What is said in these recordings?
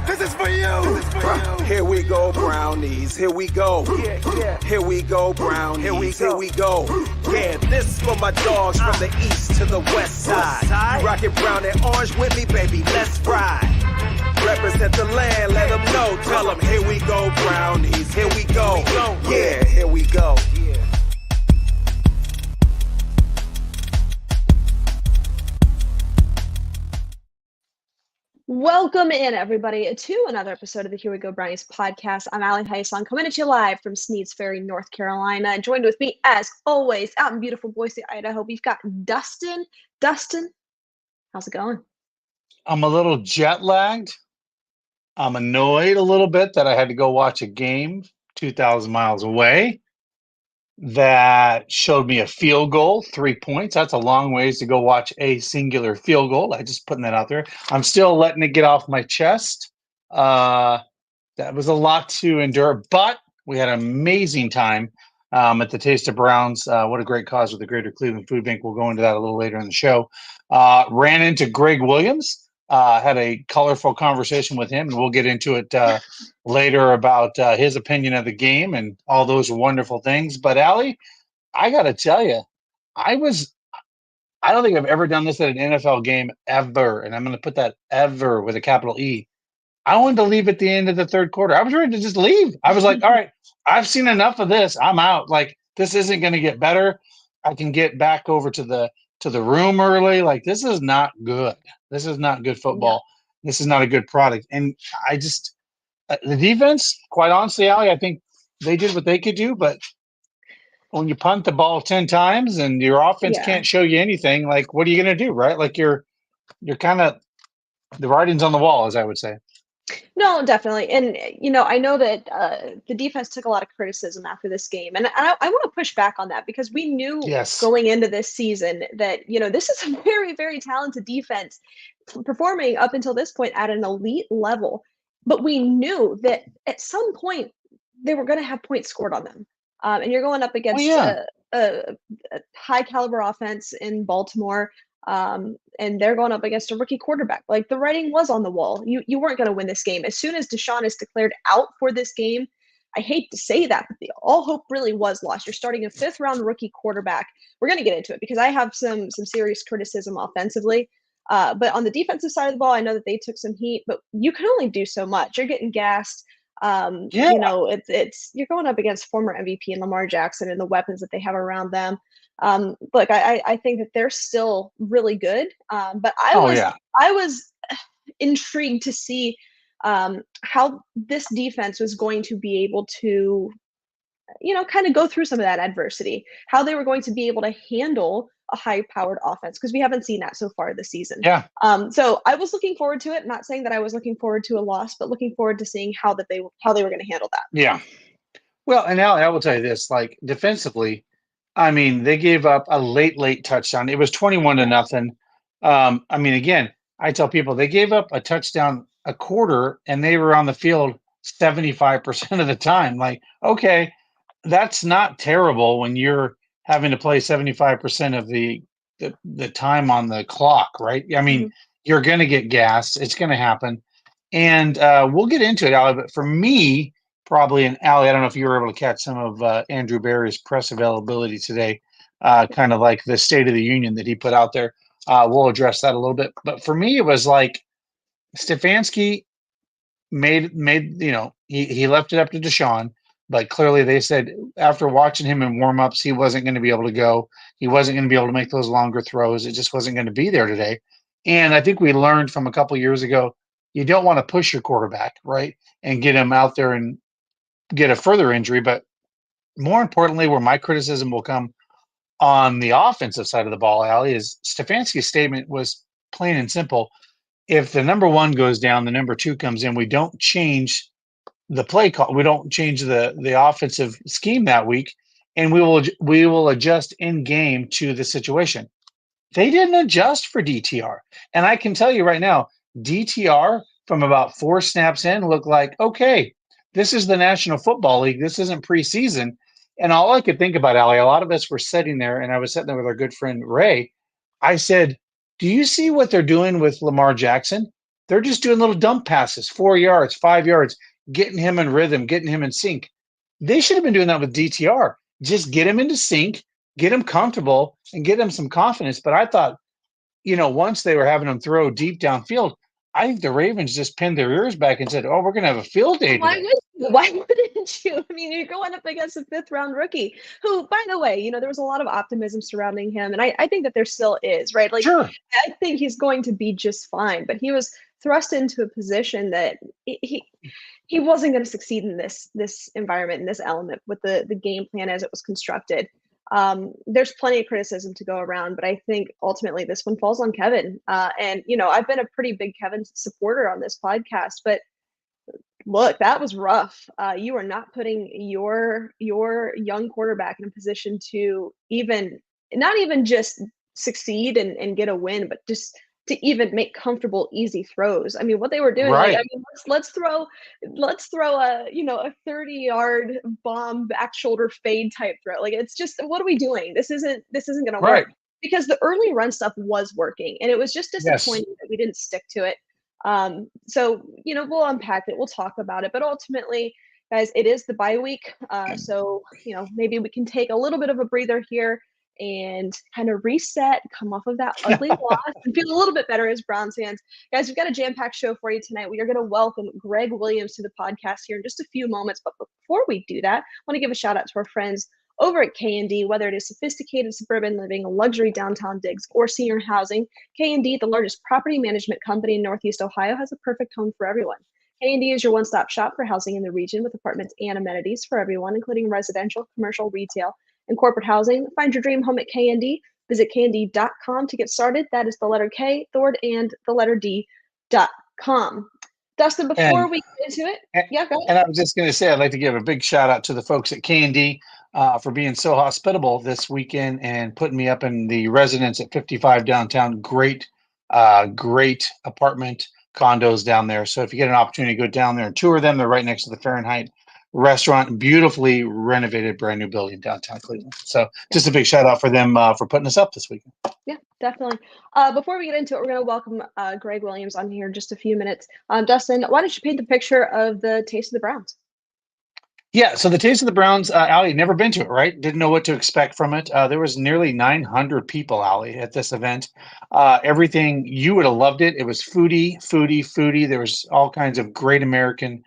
This is for you. This is for you. Here we go, brownies. Here we go. Yeah. Here we go, brownies. Here we go. Yeah, this for my dogs from the east to the west side. You rockin' brown and orange with me, baby. Let's ride. Represent the land, let them know. Tell them, here we go, brownies. Here we go. Yeah, here we go. Welcome in, everybody, to another episode of the Here We Go Brownies podcast. I'm Allie Hyson, coming at you live from Sneads Ferry, North Carolina. Joined with me, as always, out in beautiful Boise, Idaho, we've got Dustin. Dustin, how's it going? I'm a little jet lagged. I'm annoyed a little bit that I had to go watch a game 2,000 miles away that showed me a field goal, 3 points. That's a long ways to go watch a singular field goal. I just putting that out there. I'm still letting it get off my chest. That was a lot to endure, but we had an amazing time at the Taste of Browns. What a great cause with the Greater Cleveland Food Bank. We'll go into that a little later in the show. Ran into Gregg Williams. Had a colorful conversation with him, and we'll get into it later about his opinion of the game and all those wonderful things. But Allie, I got to tell you, I don't think I've ever done this at an NFL game ever, and I'm going to put that ever with a capital E. I wanted to leave at the end of the third quarter. I was ready to just leave. I was like, all right, I've seen enough of this. I'm out. Like, this isn't going to get better. I can get back over to the room early. Like, this is not good. This is not good football. Yeah. This is not a good product. And I just the defense, quite honestly, Allie, I think they did what they could do. But when you punt the ball 10 times and your offense can't show you anything, like, what are you going to do, right? Like, you're kind of the writing's on the wall, as I would say. No, definitely. And, I know that the defense took a lot of criticism after this game. And I want to push back on that because we knew going into this season that, this is a very, very talented defense performing up until this point at an elite level. But we knew that at some point they were going to have points scored on them. And you're going up against a high caliber offense in Baltimore. And they're going up against a rookie quarterback. Like, the writing was on the wall. You weren't going to win this game. As soon as Deshaun is declared out for this game, I hate to say that, but all hope really was lost. You're starting a 5th-round rookie quarterback. We're going to get into it because I have some serious criticism offensively. But on the defensive side of the ball, I know that they took some heat, but you can only do so much. You're getting gassed. It's you're going up against former MVP and Lamar Jackson and the weapons that they have around them. Look, I think that they're still really good. But I was intrigued to see how this defense was going to be able to, kind of go through some of that adversity, how they were going to be able to handle a high-powered offense, because we haven't seen that so far this season. Yeah. So I was looking forward to it. Not saying that I was looking forward to a loss, but looking forward to seeing how they were going to handle that. Yeah. Well, and now I will tell you this: like, defensively, I mean, they gave up a late touchdown. It was 21-0. I mean, again, I tell people they gave up a touchdown a quarter, and they were on the field 75% of the time. Like, okay, that's not terrible when you're having to play 75% of the time on the clock, right? I mean, you're going to get gassed. It's going to happen. And we'll get into it, Allie. But for me, probably, and Allie, I don't know if you were able to catch some of Andrew Barry's press availability today, kind of like the State of the Union that he put out there. We'll address that a little bit. But for me, it was like Stefanski made he left it up to Deshaun. But clearly they said after watching him in warm-ups, he wasn't going to be able to go. He wasn't going to be able to make those longer throws. It just wasn't going to be there today. And I think we learned from a couple of years ago, you don't want to push your quarterback, right, and get him out there and get a further injury. But more importantly, where my criticism will come on the offensive side of the ball, Allie, is Stefanski's statement was plain and simple. If the number one goes down, the number two comes in. We don't change the play call. We don't change the offensive scheme that week, and we will adjust in game to the situation. They didn't adjust for DTR, and I can tell you right now, DTR from about 4 snaps in looked like, okay, this is the National Football League. This isn't preseason. And all I could think about, Allie, a lot of us were sitting there, and I was sitting there with our good friend Ray. I said, do you see what they're doing with Lamar Jackson? They're just doing little dump passes, 4 yards, 5 yards, getting him in rhythm, getting him in sync. They should have been doing that with DTR. Just get him into sync, get him comfortable, and get him some confidence. But I thought, once they were having him throw deep downfield, I think the Ravens just pinned their ears back and said, "Oh, we're going to have a field day today." Why wouldn't you? I mean, you're going up against a 5th-round rookie who, by the way, there was a lot of optimism surrounding him. And I think that there still is, right? Like, sure. I think he's going to be just fine. But he was thrust into a position that he wasn't going to succeed in this environment, in this element with the game plan as it was constructed. There's plenty of criticism to go around, but I think ultimately this one falls on Kevin. And I've been a pretty big Kevin supporter on this podcast, but look, that was rough. You are not putting your young quarterback in a position to not even just succeid and get a win, but just to even make comfortable, easy throws. I mean, what they were doing, right. let's throw a 30-yard bomb back shoulder fade type throw. Like, it's just, what are we doing? This isn't going to work, because the early run stuff was working, and it was just disappointing that we didn't stick to it. So we'll unpack it, we'll talk about it, but ultimately, guys, it is the bye week. So maybe we can take a little bit of a breather here and kind of reset, come off of that ugly loss, and feel a little bit better as Browns fans. Guys, we've got a jam-packed show for you tonight. We are going to welcome Gregg Williams to the podcast here in just a few moments. But before we do that, I want to give a shout out to our friends over at K&D. Whether it is sophisticated suburban living, luxury downtown digs, or senior housing, K&D, the largest property management company in Northeast Ohio, has a perfect home for everyone. K&D is your one-stop shop for housing in the region, with apartments and amenities for everyone, including residential, commercial, retail, and corporate housing. Find your dream home at K&D. Visit knd.com to get started. That is the letter K, the word and, the letter D.com. Dustin, before we get into it, go ahead. And I was just going to say, I'd like to give a big shout out to the folks at K&D for being so hospitable this weekend and putting me up in the residence at 55 downtown. Great apartment condos down there. So if you get an opportunity to go down there and tour them, they're right next to the Fahrenheit restaurant, beautifully renovated, brand new building downtown Cleveland. So just a big shout out for them for putting us up this weekend. Yeah, definitely. Before we get into it, we're going to welcome Gregg Williams on here in just a few minutes. Dustin, why don't you paint the picture of the Taste of the Browns? Yeah, so the Taste of the Browns, Allie, never been to it, right? Didn't know what to expect from it. There was nearly 900 people, Allie, at this event. Everything, you would have loved it. It was foodie. There was all kinds of great American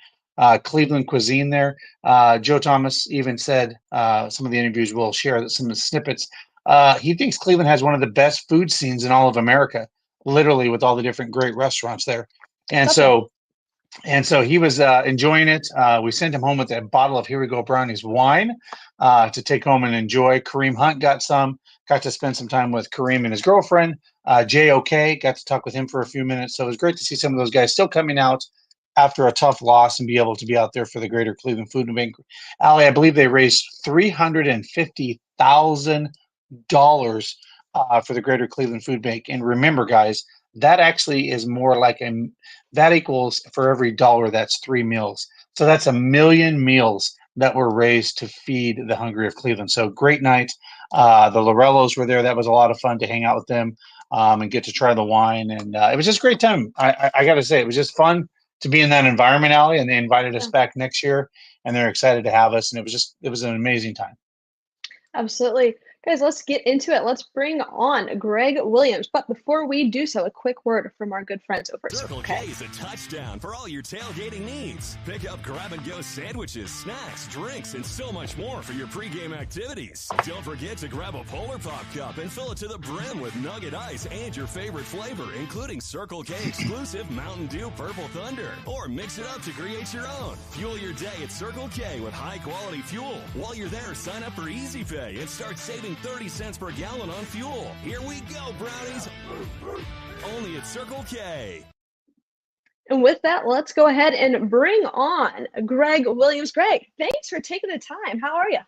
Cleveland cuisine there. Joe Thomas even said, some of the interviews will share some of the snippets. He thinks Cleveland has one of the best food scenes in all of America, literally, with all the different great restaurants there. And so he was enjoying it. We sent him home with a bottle of Here We Go Brownies wine to take home and enjoy. Kareem Hunt got to spend some time with Kareem and his girlfriend. JOK, got to talk with him for a few minutes. So it was great to see some of those guys still coming out after a tough loss and be able to be out there for the Greater Cleveland Food Bank. Allie, I believe they raised $350,000 for the Greater Cleveland Food Bank. And remember, guys, that actually is more like that equals, for every dollar, that's 3 meals. So that's 1 million meals that were raised to feed the hungry of Cleveland. So great night. The Lorellos were there. That was a lot of fun to hang out with them and get to try the wine. And it was just a great time. I got to say, it was just fun to be in that environment, Allie, and they invited us back next year, and they're excited to have us. And it was an amazing time. Absolutely. Guys, let's get into it. Let's bring on Gregg Williams. But before we do so, a quick word from our good friends over at Circle K is a touchdown for all your tailgating needs. Pick up grab-and-go sandwiches, snacks, drinks, and so much more for your pregame activities. Don't forget to grab a Polar Pop cup and fill it to the brim with Nugget Ice and your favorite flavor, including Circle K exclusive Mountain Dew Purple Thunder. Or mix it up to create your own. Fuel your day at Circle K with high-quality fuel. While you're there, sign up for Easy Pay and start saving 30 cents per gallon on fuel. Here we go, Brownies. Only at Circle K. And with that, let's go ahead and bring on Gregg Williams. Gregg, thanks for taking the time. How are you?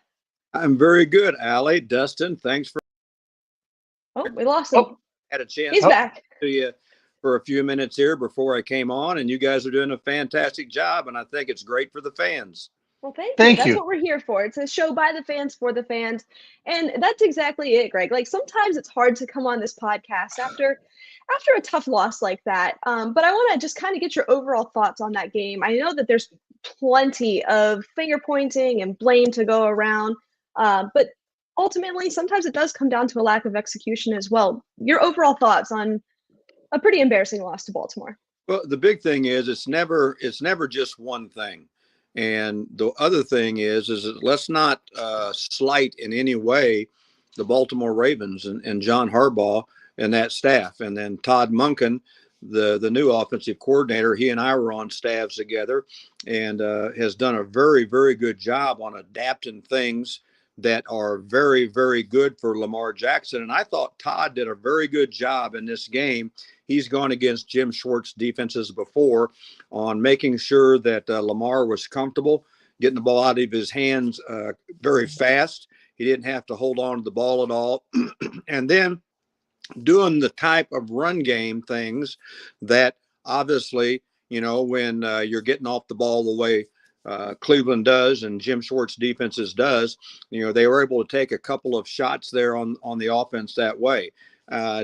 I'm very good, Allie. Dustin, thanks for... Oh, we lost him. Had a chance He's back. To you for a few minutes here before I came on, and you guys are doing a fantastic job, and I think it's great for the fans. Well, thank you. Thank That's you. what we're here for. It's a show by the fans for the fans. And that's exactly it, Greg. Like sometimes it's hard to come on this podcast after a tough loss like that. But I want to just kind of get your overall thoughts on that game. I know that there's plenty of finger pointing and blame to go around. But ultimately, sometimes it does come down to a lack of execution as well. Your overall thoughts on a pretty embarrassing loss to Baltimore? Well, the big thing is it's never just one thing. And the other thing is that let's not slight in any way the Baltimore Ravens and John Harbaugh and that staff. And then Todd Monken, the new offensive coordinator, he and I were on staffs together, and has done a very, very good job on adapting things that are very, very good for Lamar Jackson. And I thought Todd did a very good job in this game. He's gone against Jim Schwartz defenses before on making sure that Lamar was comfortable, getting the ball out of his hands very fast. He didn't have to hold on to the ball at all. And then doing the type of run game things that obviously, when you're getting off the ball the way Cleveland does and Jim Schwartz defenses does, they were able to take a couple of shots there on the offense that way.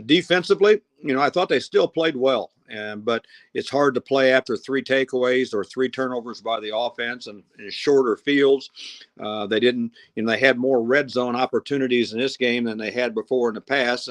Defensively, I thought they still played well, but it's hard to play after 3 takeaways or 3 turnovers by the offense and shorter fields. They didn't, they had more red zone opportunities in this game than they had before in the past,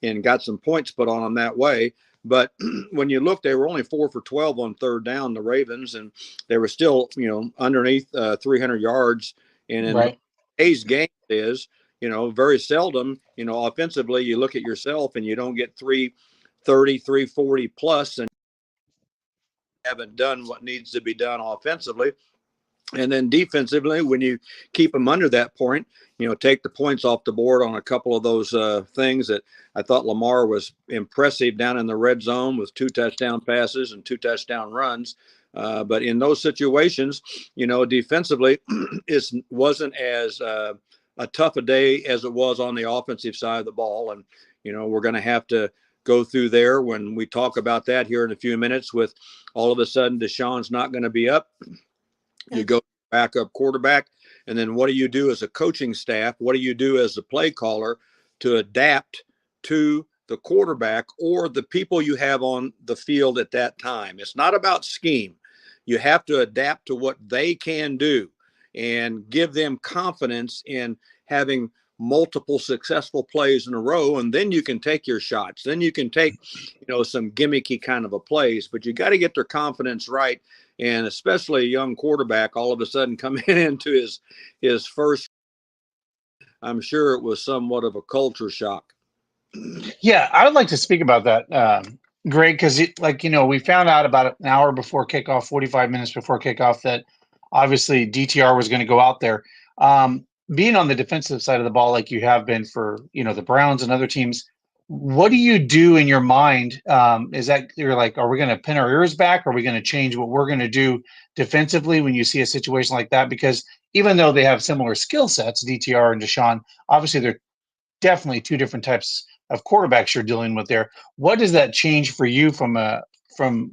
and got some points put on them that way. But when you look, they were only 4 for 12 on third down, the Ravens, and they were still, underneath 300 yards. And in Right. today's game is, very seldom, offensively, you look at yourself and you don't get 330, 340 plus, and haven't done what needs to be done offensively. And then defensively, when you keep them under that point, take the points off the board on a couple of those things that I thought Lamar was impressive down in the red zone with 2 touchdown passes and 2 touchdown runs. But in those situations, defensively, it wasn't as a tough a day as it was on the offensive side of the ball. And, we're going to have to go through there when we talk about that here in a few minutes with all of a sudden Deshaun's not going to be up. You go backup quarterback, and then what do you do as a coaching staff? What do you do as a play caller to adapt to the quarterback or the people you have on the field at that time? It's not about scheme. You have to adapt to what they can do and give them confidence in having multiple successful plays in a row, and then you can take your shots. Then you can take, some gimmicky kind of a plays, but you got to get their confidence right. And especially a young quarterback all of a sudden coming into his first, I'm sure it was somewhat of a culture shock. Yeah, I would like to speak about that, Greg, because we found out about an hour before kickoff, 45 minutes before kickoff, that obviously DTR was going to go out there. Being on the defensive side of the ball like you have been for, the Browns and other teams, what do you do in your mind? Is that you're like, are we going to pin our ears back? Are we going to change what we're going to do defensively when you see a situation like that? Because even though they have similar skill sets, DTR and Deshaun, obviously they're definitely 2 different types of quarterbacks you're dealing with there. What does that change for you from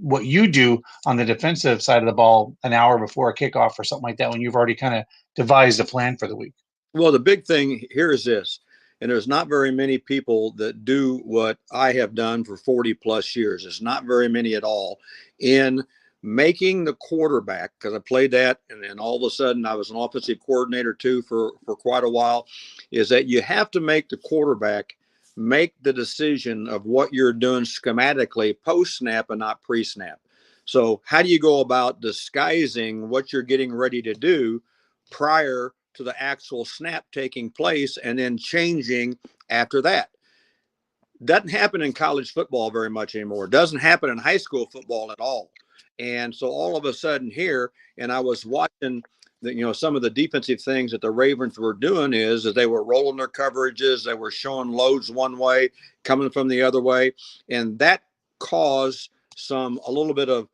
what you do on the defensive side of the ball an hour before a kickoff or something like that when you've already kind of devised a plan for the week? Well, the big thing here is this, and there's not very many people that do what I have done for 40 plus years. It's not very many at all in making the quarterback, because I played that, and then all of a sudden I was an offensive coordinator too for quite a while, is that you have to make the quarterback make the decision of what you're doing schematically post-snap and not pre-snap. So how do you go about disguising what you're getting ready to do prior to the actual snap taking place and then changing after that? Doesn't happen in college football very much anymore. Doesn't happen in high school football at all. And so all of a sudden here, and I was watching some of the defensive things that the Ravens were doing is that they were rolling their coverages. They were showing loads one way, coming from the other way. And that caused a little bit of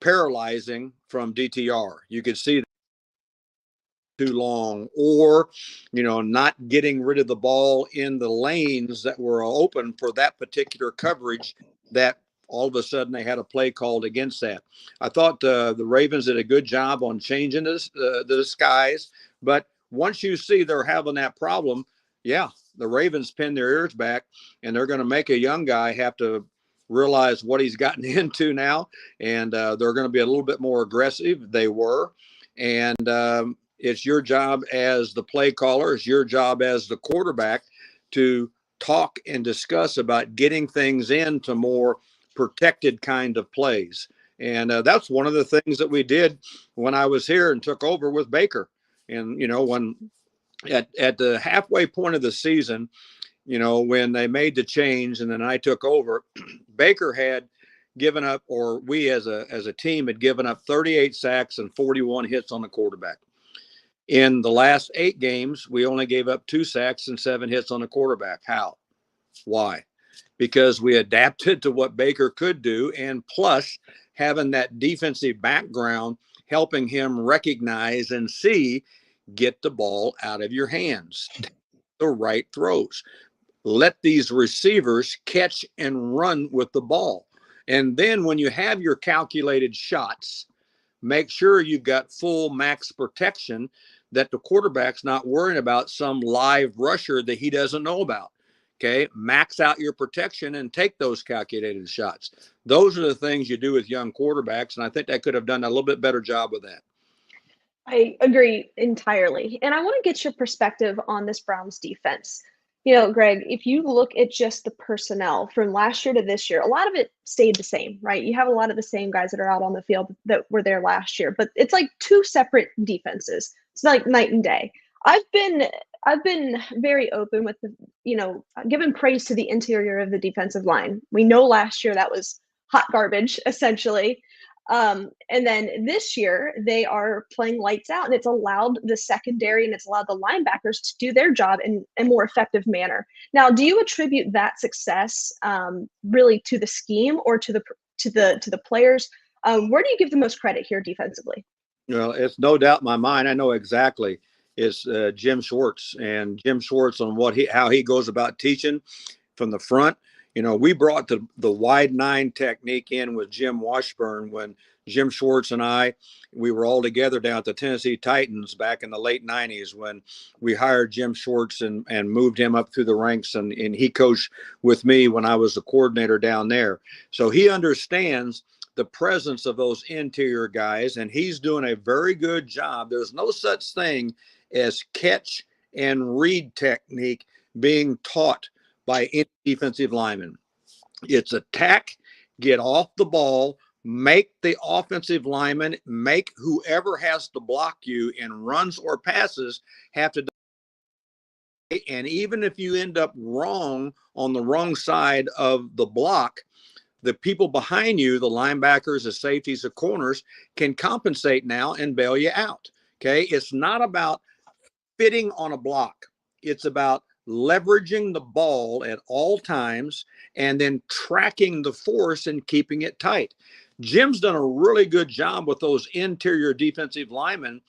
paralyzing from DTR. You could see too long, or not getting rid of the ball in the lanes that were open for that particular coverage that all of a sudden they had a play called against that. I thought the Ravens did a good job on changing the disguise, but once you see they're having that problem, yeah, the Ravens pin their ears back, and they're going to make a young guy have to realize what he's gotten into now, and they're going to be a little bit more aggressive. They were, and it's your job as the play caller, it's your job as the quarterback to talk and discuss about getting things into more protected kind of plays. And that's one of the things that we did when I was here and took over with Baker. And, you know, when at the halfway point of the season, you know, when they made the change and then I took over, Baker had given up, or we as a team had given up 38 sacks and 41 hits on the quarterback. In the last 8 games, we only gave up 2 sacks and 7 hits on the quarterback. How? Why? Because we adapted to what Baker could do, and plus having that defensive background helping him recognize and see, get the ball out of your hands, the right throws. Let these receivers catch and run with the ball. And then when you have your calculated shots, make sure you've got full max protection, that the quarterback's not worrying about some live rusher that he doesn't know about. Okay, max out your protection and take those calculated shots. Those are the things you do with young quarterbacks, and I think they could have done a little bit better job with that. I agree entirely. And I want to get your perspective on this Browns defense. You know, Greg, if you look at just the personnel from last year to this year, a lot of it stayed the same, right? You have a lot of the same guys that are out on the field that were there last year, but it's like 2 separate defenses. It's like night and day. I've been very open with the, you know, giving praise to the interior of the defensive line. We know last year that was hot garbage, essentially. And then this year they are playing lights out, and it's allowed the secondary and it's allowed the linebackers to do their job in a more effective manner. Now, do you attribute that success really to the scheme or to the players? Where do you give the most credit here defensively? Well, it's no doubt in my mind. I know exactly. It's Jim Schwartz, and Jim Schwartz on how he goes about teaching from the front. You know, we brought the wide 9 technique in with Jim Washburn when Jim Schwartz and we were all together down at the Tennessee Titans back in the late 90s when we hired Jim Schwartz and moved him up through the ranks, and he coached with me when I was the coordinator down there. So he understands the presence of those interior guys, and he's doing a very good job. There's no such thing as catch and read technique being taught by any defensive lineman. It's attack, get off the ball, make the offensive lineman, make whoever has to block you in runs or passes have to. And even if you end up wrong on the wrong side of the block, the people behind you, the linebackers, the safeties, the corners, can compensate now and bail you out. Okay. It's not about fitting on a block. It's about leveraging the ball at all times and then tracking the force and keeping it tight. Jim's done a really good job with those interior defensive linemen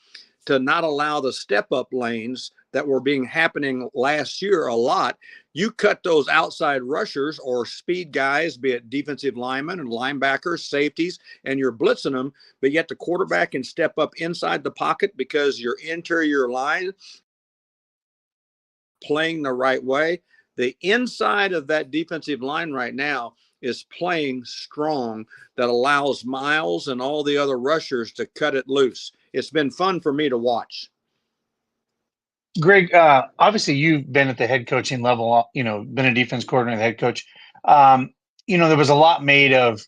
to not allow the step-up lanes that were happening last year a lot. You cut those outside rushers or speed guys, be it defensive linemen and linebackers, safeties, and you're blitzing them, but yet the quarterback can step up inside the pocket because your interior line playing the right way. The inside of that defensive line right now is playing strong, that allows Miles and all the other rushers to cut it loose. It's been fun for me to watch. Greg, obviously you've been at the head coaching level, you know, been a defense coordinator, head coach. You know, there was a lot made of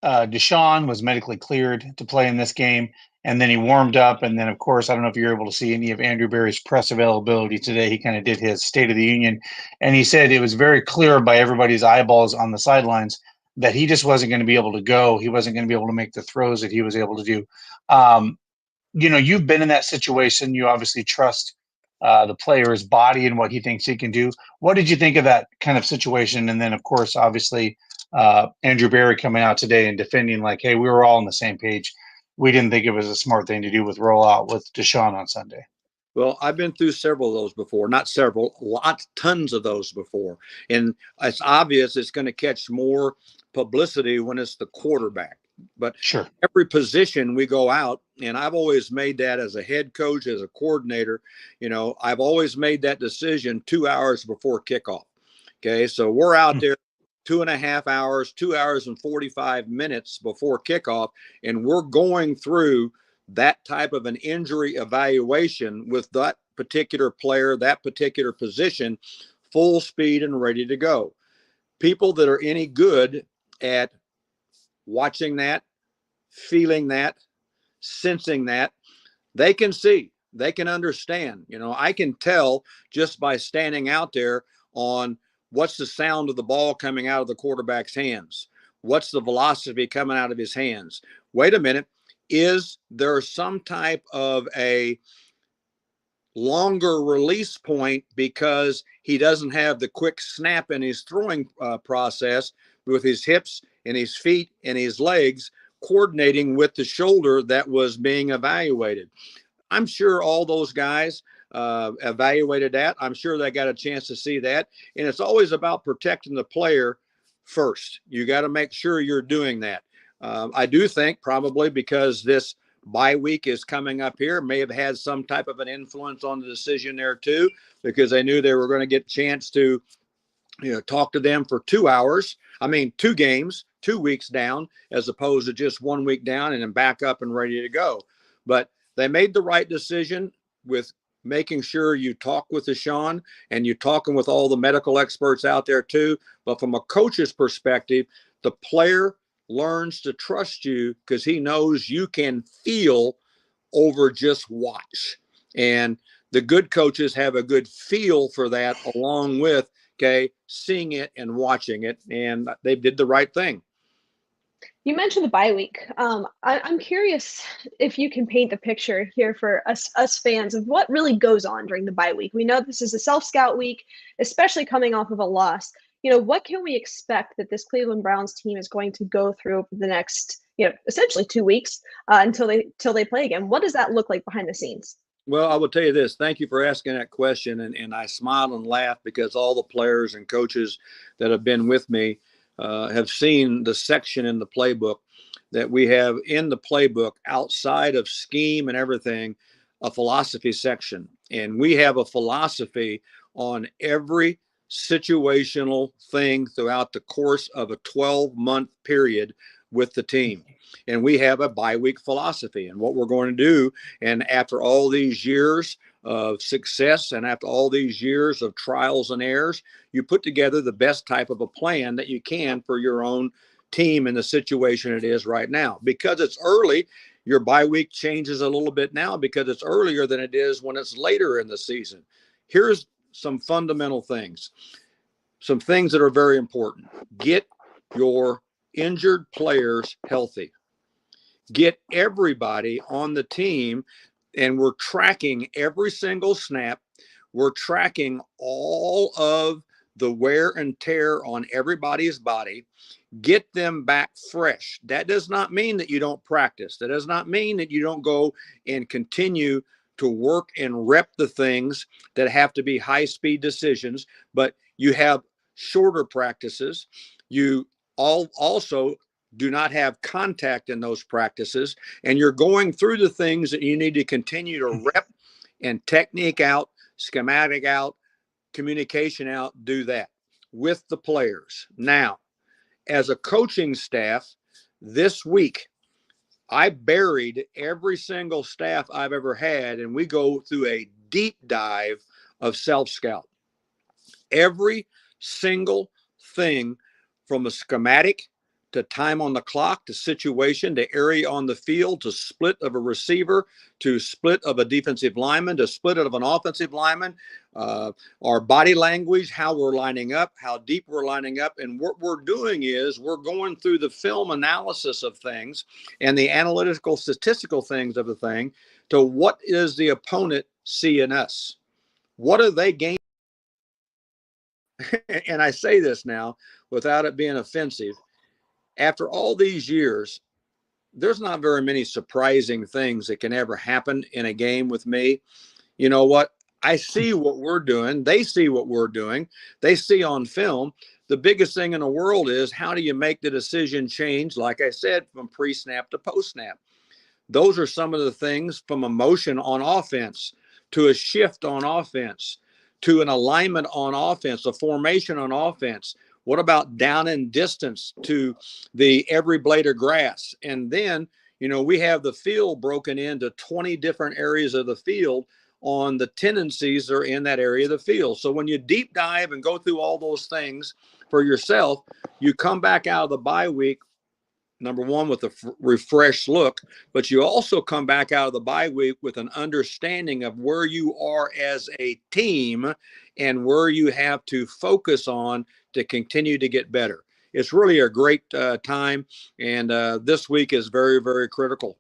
Deshaun was medically cleared to play in this game, and then he warmed up. And then, of course, I don't know if you're able to see any of Andrew Berry's press availability today. He kind of did his State of the Union, and he said it was very clear by everybody's eyeballs on the sidelines that he just wasn't going to be able to go. He wasn't going to be able to make the throws that he was able to do. You know, you've been in that situation. You obviously trust the player's body and what he thinks he can do. What did you think of that kind of situation? And then, of course, obviously, Andrew Berry coming out today and defending like, hey, we were all on the same page. We didn't think it was a smart thing to do with rollout with Deshaun on Sunday. Well, I've been through several of those before, not several, lots, tons of those before. And it's obvious it's going to catch more publicity when it's the quarterback. But sure, every position we go out, and I've always made that as a head coach, as a coordinator, I've always made that decision 2 hours before kickoff. Okay. So we're out there 2.5 hours, 2 hours and 45 minutes before kickoff, and we're going through that type of an injury evaluation with that particular player, that particular position, full speed and ready to go. People that are any good at watching that, feeling that, sensing that, they can see, they can understand. I can tell just by standing out there on what's the sound of the ball coming out of the quarterback's hands. What's the velocity coming out of his hands? Wait a minute. Is there some type of a longer release point because he doesn't have the quick snap in his throwing process with his hips and his feet and his legs coordinating with the shoulder that was being evaluated? I'm sure all those guys evaluated that. I'm sure they got a chance to see that. And it's always about protecting the player first. You got to make sure you're doing that. I do think probably because this bye week is coming up here, may have had some type of an influence on the decision there too, because they knew they were going to get a chance to, talk to them for 2 hours. I mean, 2 games, 2 weeks down, as opposed to just 1 week down and then back up and ready to go. But they made the right decision with making sure you talk with Deshaun and you're talking with all the medical experts out there too. But from a coach's perspective, the player learns to trust you because he knows you can feel over just watch. And the good coaches have a good feel for that along with, seeing it and watching it. And they did the right thing. You mentioned the bye week. I'm curious if you can paint the picture here for us fans of what really goes on during the bye week. We know this is a self-scout week, especially coming off of a loss. What can we expect that this Cleveland Browns team is going to go through over the next, essentially 2 weeks until they play again? What does that look like behind the scenes? Well, I will tell you this. Thank you for asking that question. And I smile and laugh because all the players and coaches that have been with me have seen the section in the playbook that we have in the playbook outside of scheme and everything, a philosophy section. And we have a philosophy on every situational thing throughout the course of a 12-month period with the team. And we have a bye-week philosophy and what we're going to do. And after all these years of success and after all these years of trials and errors, you put together the best type of a plan that you can for your own team in the situation it is right now. Because it's early, your bye week changes a little bit now because it's earlier than it is when it's later in the season. Here's some fundamental things, some things that are very important. Get your injured players healthy. Get everybody on the team, and we're tracking every single snap. We're tracking all of the wear and tear on everybody's body. Get them back fresh. That does not mean that you don't practice. That does not mean that you don't go and continue to work and rep the things that have to be high-speed decisions, but you have shorter practices. You also do not have contact in those practices, and you're going through the things that you need to continue to rep and technique out, schematic out, communication out, do that with the players. Now, as a coaching staff, this week, I buried every single staff I've ever had, and we go through a deep dive of self-scout. Every single thing from a schematic to time on the clock, to situation, to area on the field, to split of a receiver, to split of a defensive lineman, to split of an offensive lineman, our body language, how we're lining up, how deep we're lining up. And what we're doing is we're going through the film analysis of things and the analytical statistical things of the thing to what is the opponent seeing us? What are they gaining? And I say this now without it being offensive. After all these years, there's not very many surprising things that can ever happen in a game with me. you know what? I see what we're doing. They see what we're doing. They see on film. The biggest thing in the world is, how do you make the decision change, like I said, from pre-snap to post-snap? Those are some of the things, from a motion on offense to a shift on offense to an alignment on offense, a formation on offense. What about down and distance to the every blade of grass? And then, you know, we have the field broken into 20 different areas of the field on the tendencies that are in that area of the field. So when you deep dive and go through all those things for yourself, you come back out of the bye week, number one, with a refreshed look, but you also come back out of the bye week with an understanding of where you are as a team and where you have to focus on to continue to get better. It's really a great time, and this week is very, very critical.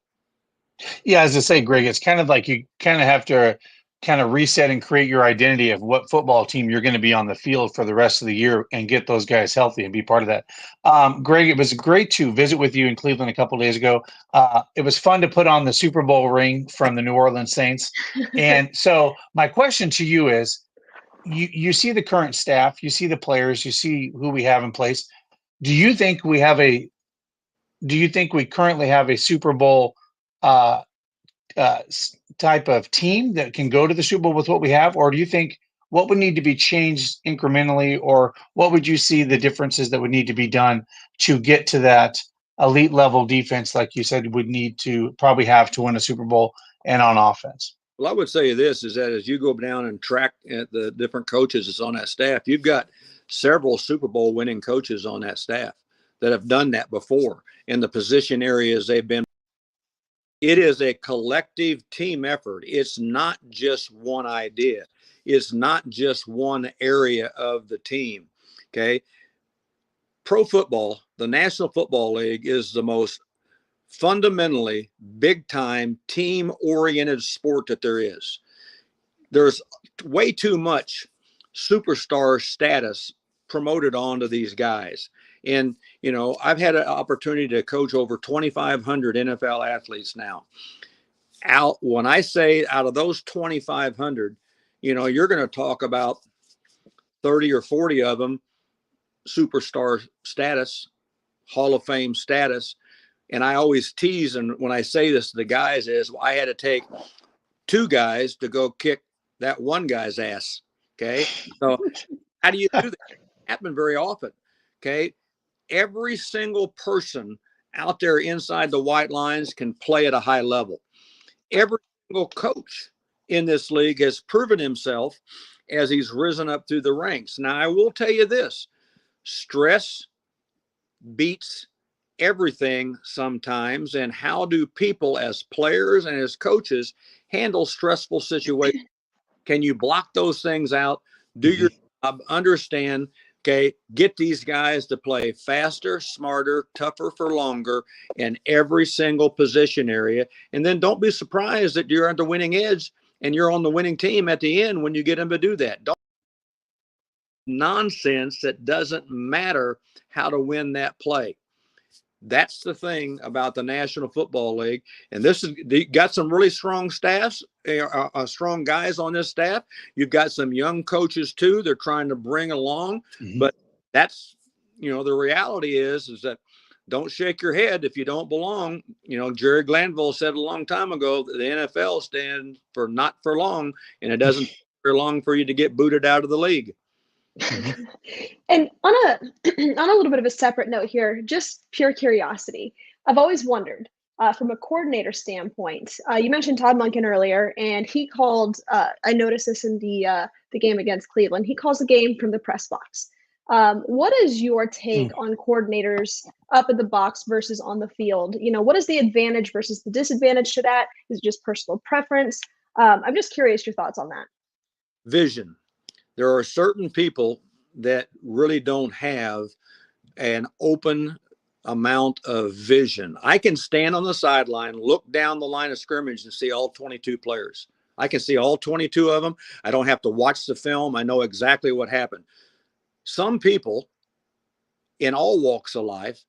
Yeah, as I say, Greg, it's kind of like you kind of have to kind of reset and create your identity of what football team you're going to be on the field for the rest of the year and get those guys healthy and be part of that. Greg, it was great to visit with you in Cleveland a couple of days ago. It was fun to put on the Super Bowl ring from the New Orleans Saints. And so my question to you is, you see the current staff, you see the players, you see who we have in place. Do you think we currently have a Super Bowl type of team that can go to the Super Bowl with what we have? Or do you think what would need to be changed incrementally, or what would you see the differences that would need to be done to get to that elite level defense, like you said, would need to probably have to win a Super Bowl and on offense? Well, I would say this is that as you go down and track at the different coaches that's on that staff, you've got several Super Bowl winning coaches on that staff that have done that before in the position areas they've been. It is a collective team effort. It's not just one idea. It's not just one area of the team. Okay. Pro football, the National Football League, is the most fundamentally big time team oriented sport that there is. There's way too much superstar status promoted onto these guys. And, you know, I've had an opportunity to coach over 2,500 NFL athletes now. When I say out of those 2,500, you know, you're going to talk about 30 or 40 of them superstar status, Hall of Fame status. And I always tease, and when I say this to the guys, is I had to take 2 guys to go kick that one guy's ass. Okay. So how do you do that? It happens very often. Okay. Every single person out there inside the white lines can play at a high level. Every single coach in this league has proven himself as he's risen up through the ranks. Now, I will tell you this, stress beats everything sometimes. And how do people as players and as coaches handle stressful situations? Can you block those things out? Do your job, understand, okay, get these guys to play faster, smarter, tougher for longer in every single position area. And then don't be surprised that you're on the winning edge and you're on the winning team at the end when you get them to do that. Don't nonsense that doesn't matter how to win that play. That's the thing about the National Football League. And this is, you got some really strong staffs, strong guys on this staff. You've got some young coaches too. They're trying to bring along, but that's, you know, the reality is that don't shake your head if you don't belong. You know, Jerry Glanville said a long time ago that the NFL stands for not for long, and it doesn't take very long for you to get booted out of the league. And on a little bit of a separate note here, just pure curiosity. I've always wondered, from a coordinator standpoint, you mentioned Todd Monken earlier, and he called, I noticed this in the game against Cleveland, he calls the game from the press box. What is your take on coordinators up in the box versus on the field? You know, what is the advantage versus the disadvantage to that? Is it just personal preference? I'm just curious your thoughts on that. Vision. There are certain people that really don't have an open amount of vision. I can stand on the sideline, look down the line of scrimmage and see all 22 players. I can see all 22 of them. I don't have to watch the film. I know exactly what happened. Some people in all walks of life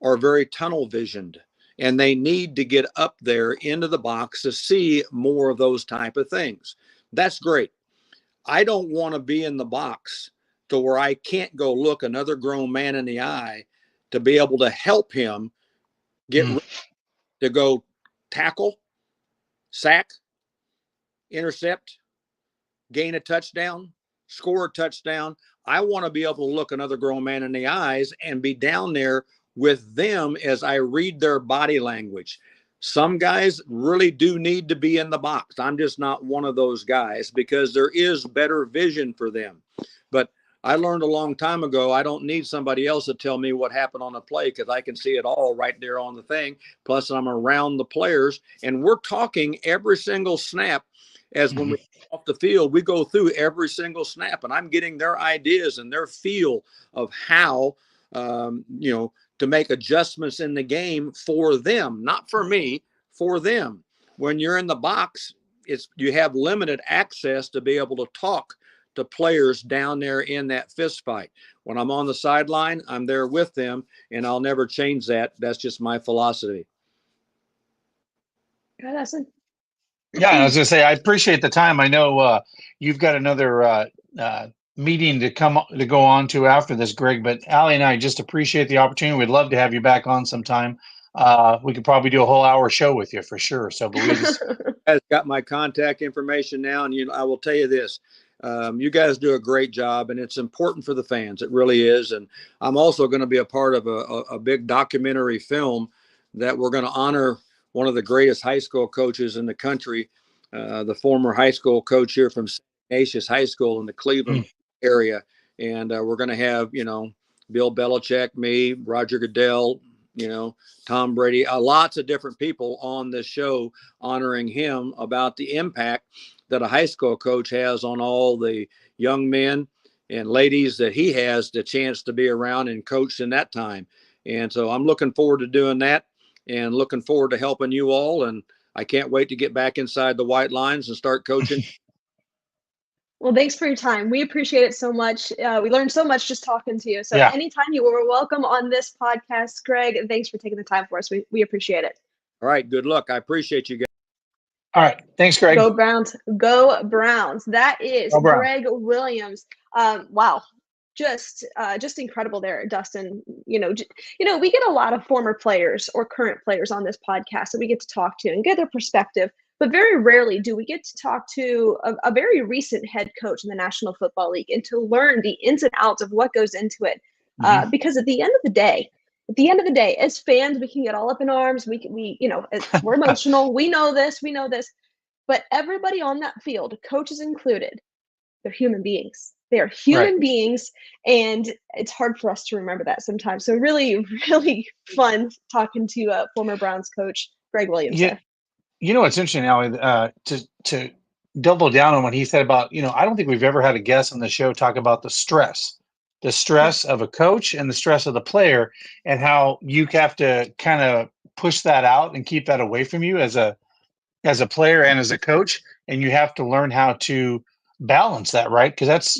are very tunnel visioned, and they need to get up there into the box to see more of those type of things. That's great. I don't want to be in the box to where I can't go look another grown man in the eye to be able to help him get ready to go tackle, sack, intercept, gain a touchdown, score a touchdown. I want to be able to look another grown man in the eyes and be down there with them as I read their body language. Some guys really do need to be in the box. I'm just not one of those guys because there is better vision for them. But I learned a long time ago, I don't need somebody else to tell me what happened on a play because I can see it all right there on the thing. Plus, I'm around the players, and we're talking every single snap. As when we off the field, we go through every single snap, and I'm getting their ideas and their feel of how, to make adjustments in the game for them, not for me, for them. When you're in the box, you have limited access to be able to talk to players down there in that fist fight. When I'm on the sideline, I'm there with them, and I'll never change that. That's just my philosophy. Go ahead, Dustin. Yeah, I was going to say, I appreciate the time. I know you've got another meeting to go on to after this, Greg, but Allie and I just appreciate the opportunity. We'd love to have you back on sometime. We could probably do a whole hour show with you for sure. So believe us. You guys got my contact information now, and I will tell you this. You guys do a great job, and it's important for the fans. It really is. And I'm also going to be a part of a big documentary film that we're going to honor one of the greatest high school coaches in the country, the former high school coach here from Ignatius High School in the Cleveland area. And we're going to have, Bill Belichick, me, Roger Goodell, Tom Brady, lots of different people on this show honoring him about the impact that a high school coach has on all the young men and ladies that he has the chance to be around and coach in that time. And so I'm looking forward to doing that and looking forward to helping you all. And I can't wait to get back inside the white lines and start coaching. Well, thanks for your time. We appreciate it so much. We learned so much just talking to you. So anytime you were welcome on this podcast, Greg, thanks for taking the time for us. We appreciate it. All right. Good luck. I appreciate you guys. All right. Thanks, Greg. Go Browns. Go Browns. That is Gregg Williams. Wow. Just incredible there, Dustin. We get a lot of former players or current players on this podcast that we get to talk to and get their perspective. But very rarely do we get to talk to a very recent head coach in the National Football League and to learn the ins and outs of what goes into it. Because at the end of the day, as fans, we can get all up in arms. We're emotional. We know this. But everybody on that field, coaches included, they're human beings. They are human beings, and it's hard for us to remember that sometimes. So really, really fun talking to former Browns coach Gregg Williams. Yeah. What's interesting, Allie, to double down on what he said about, I don't think we've ever had a guest on the show talk about the stress of a coach and the stress of the player and how you have to kind of push that out and keep that away from you as a player and as a coach. And you have to learn how to balance that, right? Because that's,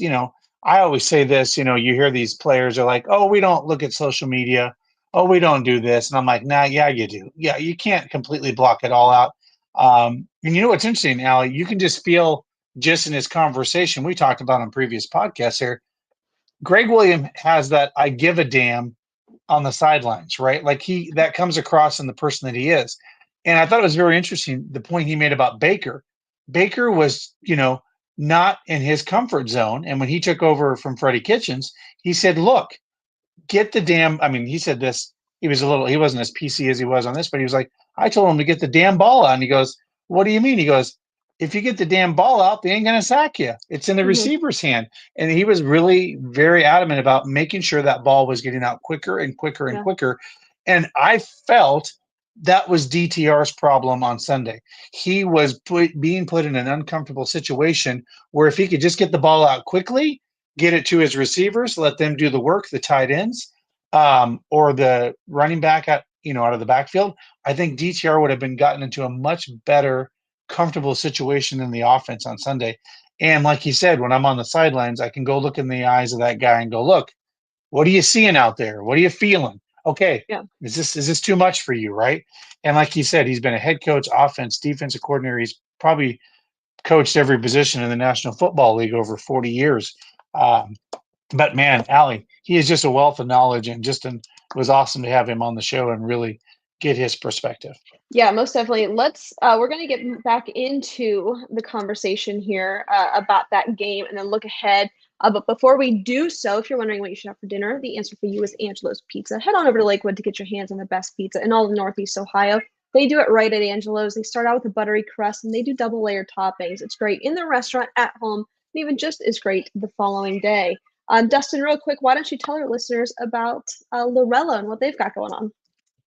I always say this, you hear these players are like, oh, we don't look at social media. Oh, we don't do this. And I'm like, nah, yeah, you do. Yeah, you can't completely block it all out. And what's interesting, Allie, you can just feel just in his conversation we talked about on previous podcasts here, Gregg Williams has that I give a damn on the sidelines, right? Like that comes across in the person that he is. And I thought it was very interesting, the point he made about Baker. Baker was, not in his comfort zone. And when he took over from Freddie Kitchens, he said, look, get the damn, he said this, he wasn't as PC as he was on this, but he was like, I told him to get the damn ball out. And he goes, what do you mean? He goes, if you get the damn ball out, they ain't going to sack you. It's in the receiver's hand. And he was really very adamant about making sure that ball was getting out quicker and quicker and quicker. And I felt that was DTR's problem on Sunday. He was being put in an uncomfortable situation where if he could just get the ball out quickly, get it to his receivers, let them do the work, the tight ends, or the running back out of the backfield, I think DTR would have been gotten into a much better, comfortable situation in the offense on Sunday. And like he said, when I'm on the sidelines, I can go look in the eyes of that guy and go, look, what are you seeing out there? What are you feeling? Okay, is this too much for you, right? And like he said, he's been a head coach, offense, defensive coordinator. He's probably coached every position in the National Football League over 40 years. But man, Allie, he is just a wealth of knowledge, and was awesome to have him on the show and really get his perspective. Yeah, most definitely. We're going to get back into the conversation here about that game and then look ahead. But before we do so, if you're wondering what you should have for dinner, the answer for you is Angelo's Pizza. Head on over to Lakewood to get your hands on the best pizza in all of Northeast Ohio. They do it right at Angelo's. They start out with a buttery crust, and they do double layered toppings. It's great in the restaurant, at home, and even just as great the following day. Dustin, real quick, why don't you tell our listeners about Lorello and what they've got going on?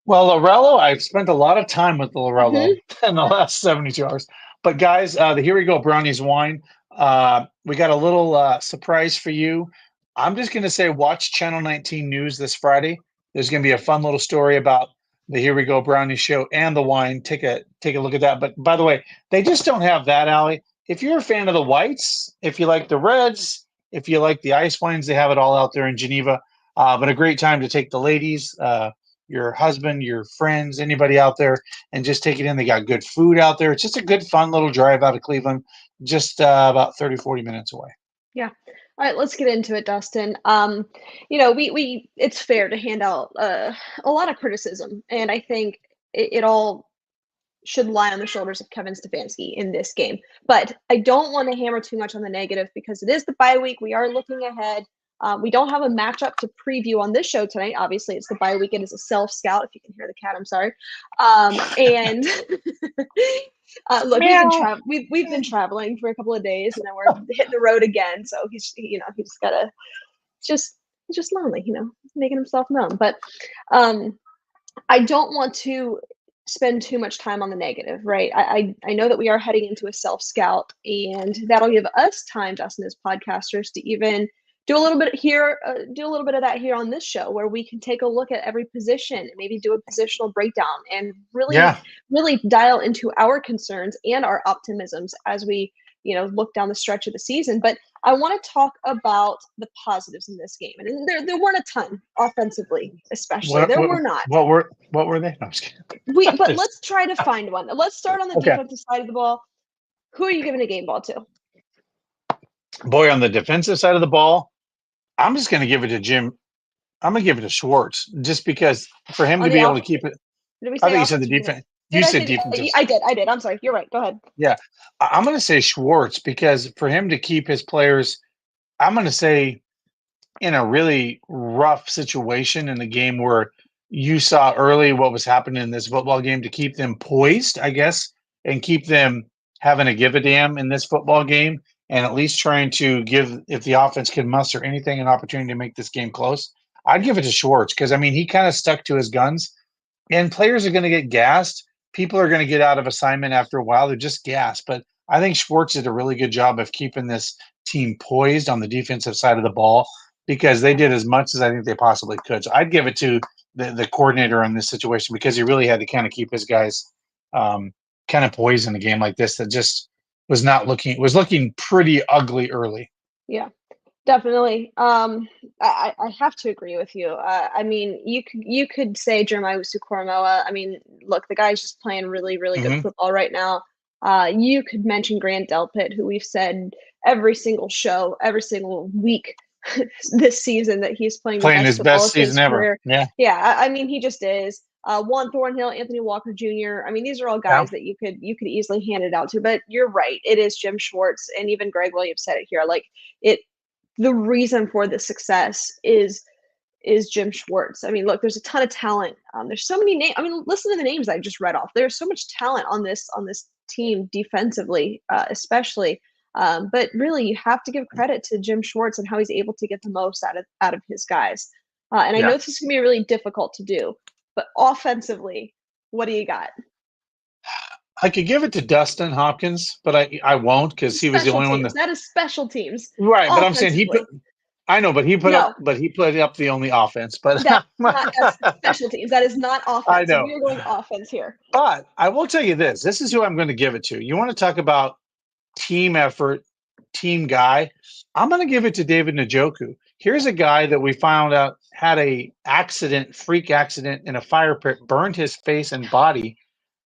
Well, Lorello, I've spent a lot of time with the Lorello in the last 72 hours. But guys, the Here We Go Brownies wine, we got a little surprise for you. I'm just going to say watch Channel 19 News this Friday. There's going to be a fun little story about the Here We Go Brownies show and the wine. Take a look at that. But by the way, they just don't have that, Allie. If you're a fan of the whites, if you like the reds, if you like the ice wines, they have it all out there in Geneva. But a great time to take the ladies, your husband, your friends, anybody out there, and just take it in. They got good food out there. It's just a good, fun little drive out of Cleveland, just about 30, 40 minutes away. Yeah. All right, let's get into it, Dustin. We it's fair to hand out a lot of criticism, and I think it all should lie on the shoulders of Kevin Stefanski in this game. But I don't want to hammer too much on the negative because it is the bye week. We are looking ahead. We don't have a matchup to preview on this show tonight. Obviously, it's the bye week. It is a self-scout. If you can hear the cat, I'm sorry. And look, we've been traveling for a couple of days, and then we're hitting the road again. So he's gotta just lonely, making himself known. But I don't want to spend too much time on the negative, right? I know that we are heading into a self-scout, and that'll give us time, Dustin, as podcasters, to even do a little bit of that here on this show, where we can take a look at every position and maybe do a positional breakdown and really dial into our concerns and our optimisms as we, look down the stretch of the season. But I want to talk about the positives in this game, and there weren't a ton offensively, especially. There were not. What were they? No, I'm just kidding. But let's try to find one. Let's start on the defensive side of the ball. Who are you giving a game ball to? Boy, on the defensive side of the ball, I'm just going to give it to Jim. I'm going to give it to Schwartz, just because for him to be able to keep it. I think you said the defense. You said defensive. I did. I'm sorry. You're right. Go ahead. Yeah. I'm going to say Schwartz, because for him to keep his players, I'm going to say, in a really rough situation in the game where you saw early what was happening in this football game, to keep them poised, I guess, and keep them having a give a damn in this football game, and at least trying to give, if the offense can muster anything, an opportunity to make this game close. I'd give it to Schwartz, because, he kind of stuck to his guns, and players are going to get gassed. People are going to get out of assignment after a while. They're just gassed. But I think Schwartz did a really good job of keeping this team poised on the defensive side of the ball, because they did as much as I think they possibly could. So I'd give it to the coordinator in this situation, because he really had to kind of keep his guys kind of poised in a game like this that just was looking pretty ugly early. Yeah, definitely. I have to agree with you. You could say Jeremiah Usu-Koromoa. Look, the guy's just playing really, really good football right now. You could mention Grant Delpit, who we've said every single show, every single week this season that he's playing his best season ever. Yeah. He just is. Juan Thornhill, Anthony Walker Jr. These are all guys that you could easily hand it out to. But you're right, it is Jim Schwartz, and even Gregg Williams said it here. The reason for the success is Jim Schwartz. Look, there's a ton of talent. There's so many names. Listen to the names I just read off. There's so much talent on this team defensively, especially. But really, you have to give credit to Jim Schwartz and how he's able to get the most out of his guys. And I know this is going to be really difficult to do. But offensively, what do you got? I could give it to Dustin Hopkins, but I won't, because he was the only one that is special teams. Right, but I'm saying he put up the only offense. But that's not special teams. That is not offense. I know. We're going offense here. But I will tell you this. This is who I'm going to give it to. You want to talk about team effort, team guy? I'm going to give it to David Njoku. Here's a guy that we found out had a freak accident in a fire pit, burned his face and body.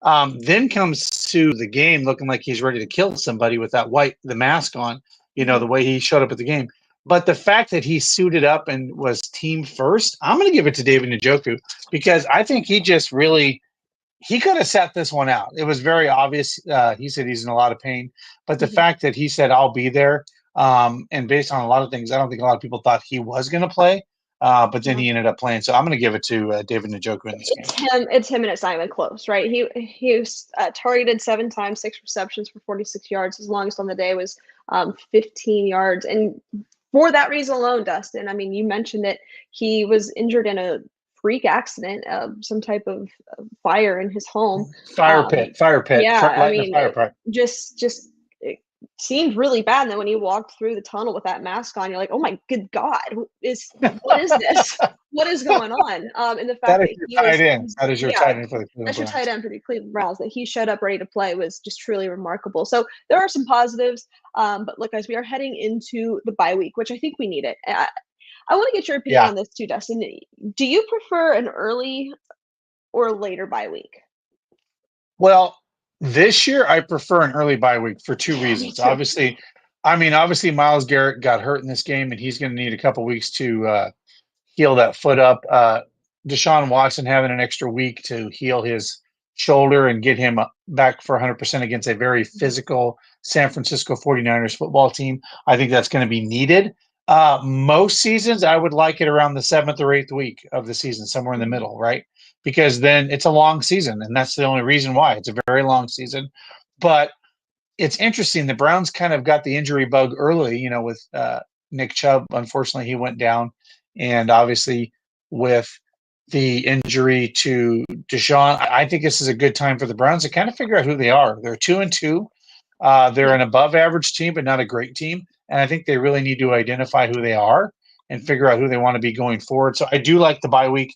Then comes to the game looking like he's ready to kill somebody with the mask on, the way he showed up at the game. But the fact that he suited up and was team first, I'm going to give it to David Njoku, because I think he just really – he could have sat this one out. It was very obvious. He said he's in a lot of pain. But the fact that he said, I'll be there, and based on a lot of things, I don't think a lot of people thought he was going to play. But then he ended up playing. So I'm going to give it to David Njoku in this game. It's him, and it's not even close, right? He was targeted 7 times, 6 receptions for 46 yards. His longest on the day was 15 yards. And for that reason alone, Dustin, I mean, you mentioned it. He was injured in a freak accident, some type of fire in his home. Fire pit. Yeah, I mean, just it seemed really bad. And then when he walked through the tunnel with that mask on, you're like, oh my good God, what is this? What is going on? And the fact that he tight end. That is your tight end for the Cleveland Browns. That's your tight end for the Cleveland Browns. That he showed up ready to play was just truly remarkable. So there are some positives. But look, guys, we are heading into the bye week, which I think we need it. I want to get your opinion on this too, Dustin. Do you prefer an early or later bye week? Well, this year I prefer an early bye week for 2 reasons. Obviously, Myles Garrett got hurt in this game, and he's going to need a couple weeks to heal that foot up. Deshaun Watson having an extra week to heal his shoulder and get him back for 100% against a very physical San Francisco 49ers football team. I think that's going to be needed. Most seasons, I would like it around the 7th or 8th week of the season, somewhere in the middle, right? Because then it's a long season, and that's the only reason why. It's a very long season. But it's interesting. The Browns kind of got the injury bug early, with Nick Chubb. Unfortunately, he went down. And obviously, with the injury to Deshaun, I think this is a good time for the Browns to kind of figure out who they are. They're 2-2. They're an above-average team, but not a great team. And I think they really need to identify who they are and figure out who they want to be going forward. So I do like the bye week,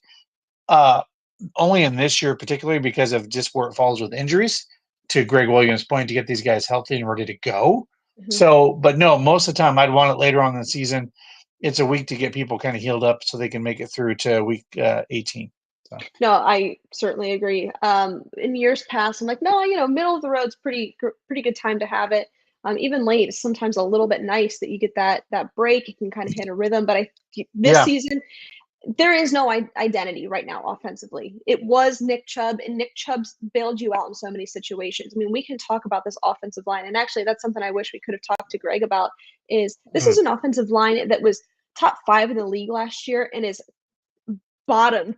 only in this year particularly because of just where it falls with injuries, to Gregg Williams' point, to get these guys healthy and ready to go. So, but no, most of the time I'd want it later on in the season. It's a week to get people kind of healed up so they can make it through to week 18. So. No, I certainly agree. In years past, I'm like, no, middle of the road's pretty good time to have it. Even late, it's sometimes a little bit nice that you get that break. You can kind of hit a rhythm. But this season, there is no identity right now offensively. It was Nick Chubb, and Nick Chubb's bailed you out in so many situations. I mean, we can talk about this offensive line, and actually that's something I wish we could have talked to Gregg about, is this is an offensive line that was top 5 in the league last year and is bottom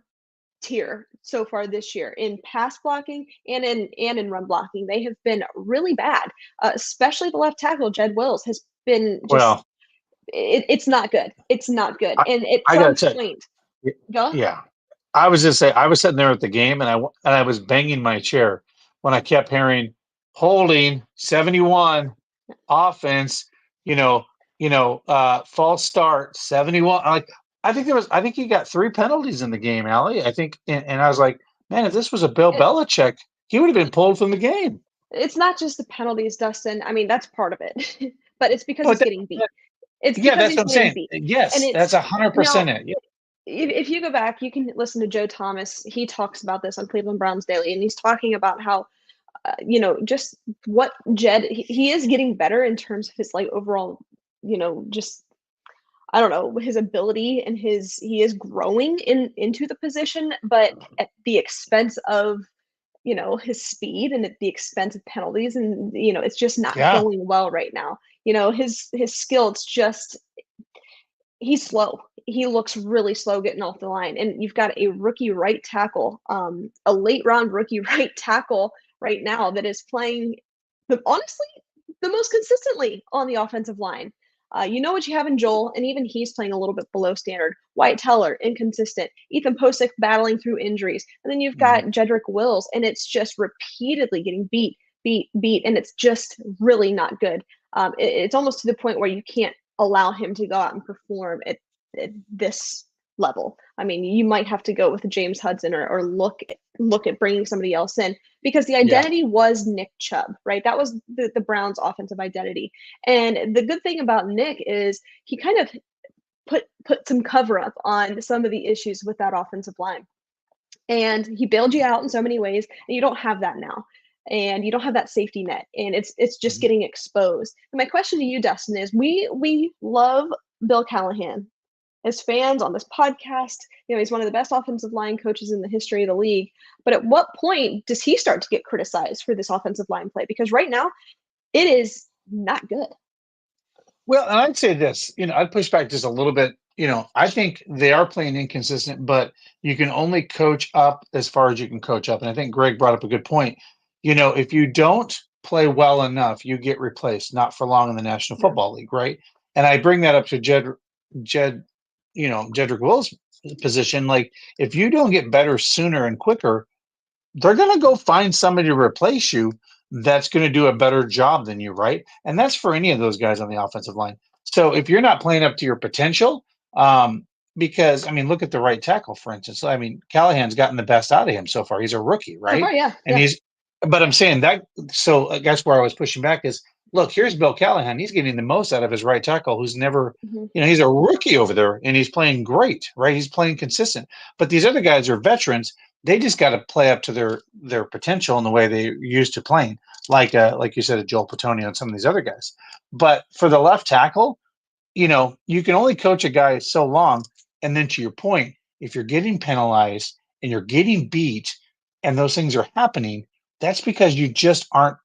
tier so far this year in pass blocking and in run blocking. They have been really bad, especially the left tackle, Jed Wills, has been just it's not good. It's not good. And at some point, yeah, I was just saying, I was sitting there at the game and I was banging my chair when I kept hearing holding 71 offense, false start 71. I think he got 3 penalties in the game, Allie. I think, and I was like, man, if this was a Bill Belichick, he would have been pulled from the game. It's not just the penalties, Dustin. I mean, that's part of it, but it's because he's getting beat. That's what I'm saying. Beat. Yes, that's 100% it. Yeah. If you go back, you can listen to Joe Thomas. He talks about this on Cleveland Browns Daily, and he's talking about how, just what Jed, he is getting better in terms of his overall, just, I don't know, his ability and he is growing into the position, but at the expense of, his speed and at the expense of penalties. And, it's just not going well right now. His skill, it's just, he's slow. He looks really slow getting off the line. And you've got a rookie right tackle, a late round rookie right tackle right now that is playing honestly the most consistently on the offensive line. What you have in Joel, and even he's playing a little bit below standard. Wyatt Teller, inconsistent. Ethan Posick battling through injuries. And then you've got Jedrick Wills, and it's just repeatedly getting beat, and it's just really not good. It's almost to the point where you can't allow him to go out and perform at this level. I mean, you might have to go with James Hudson or look at bringing somebody else in, because the identity was Nick Chubb, right? That was the Browns' offensive identity. And the good thing about Nick is he kind of put some cover up on some of the issues with that offensive line. And he bailed you out in so many ways, and you don't have that now. and you don't have that safety net, and it's just getting exposed. And my question to you, Dustin, is we love Bill Callahan as fans on this podcast. He's one of the best offensive line coaches in the history of the league. But at what point does he start to get criticized for this offensive line play? Because right now, it is not good. Well, and I'd say this, I'd push back just a little bit. I think they are playing inconsistent, but you can only coach up as far as you can coach up. And I think Gregg brought up a good point. If you don't play well enough, you get replaced, not for long in the National Football League, right? And I bring that up to Jedrick Wills' position. Like, if you don't get better sooner and quicker, they're going to go find somebody to replace you that's going to do a better job than you, right? And that's for any of those guys on the offensive line. So if you're not playing up to your potential, because, look at the right tackle, for instance. Callahan's gotten the best out of him so far. He's a rookie, right? Oh, yeah. And but I'm saying that, so that's where I was pushing back is, look, here's Bill Callahan. He's getting the most out of his right tackle, who's never, he's a rookie over there, and he's playing great, right? He's playing consistent. But these other guys are veterans. They just got to play up to their potential in the way they're used to playing, like you said, a Joel Petonio and some of these other guys. But for the left tackle, you can only coach a guy so long. And then to your point, if you're getting penalized and you're getting beat and those things are happening, that's because you just aren't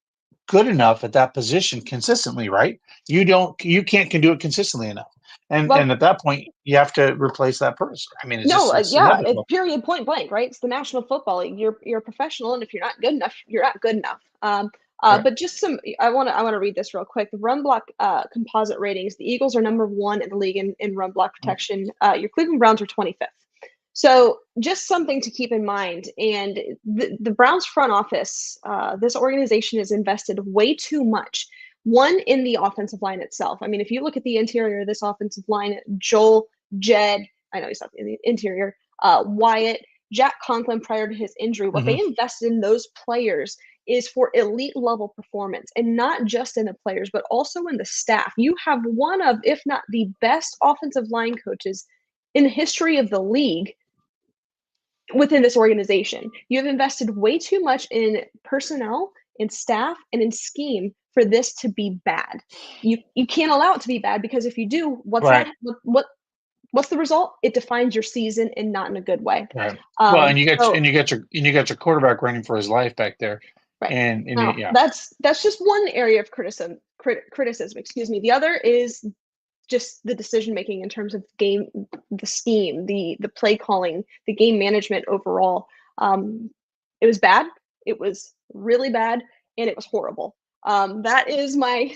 good enough at that position consistently, right? You can't do it consistently enough. And at that point, you have to replace that person. It's period, point blank, right? It's the National Football League. You're a professional, and if you're not good enough, you're not good enough. Right. But just I want to read this real quick. The run block composite ratings: the Eagles are number 1 in the league in run block protection. Your Cleveland Browns are 25th. So just something to keep in mind. And the Browns front office, this organization has invested way too much. One, in the offensive line itself. If you look at the interior of this offensive line, Joel, Jed, I know he's not in the interior, Wyatt, Jack Conklin prior to his injury, what they invested in those players is for elite level performance, and not just in the players, but also in the staff. You have one of, if not the best offensive line coaches in the history of the league within this organization. You have invested way too much in personnel, in staff, and in scheme for this to be bad. You can't allow it to be bad, because if you do, what's the result? It defines your season, and not in a good way. Right. And you got your quarterback running for his life back there. Right. And that's just one area of criticism. Excuse me. The other is just the decision making in terms of the scheme, the play calling, the game management overall. It was bad. It was really bad, and it was horrible. That is my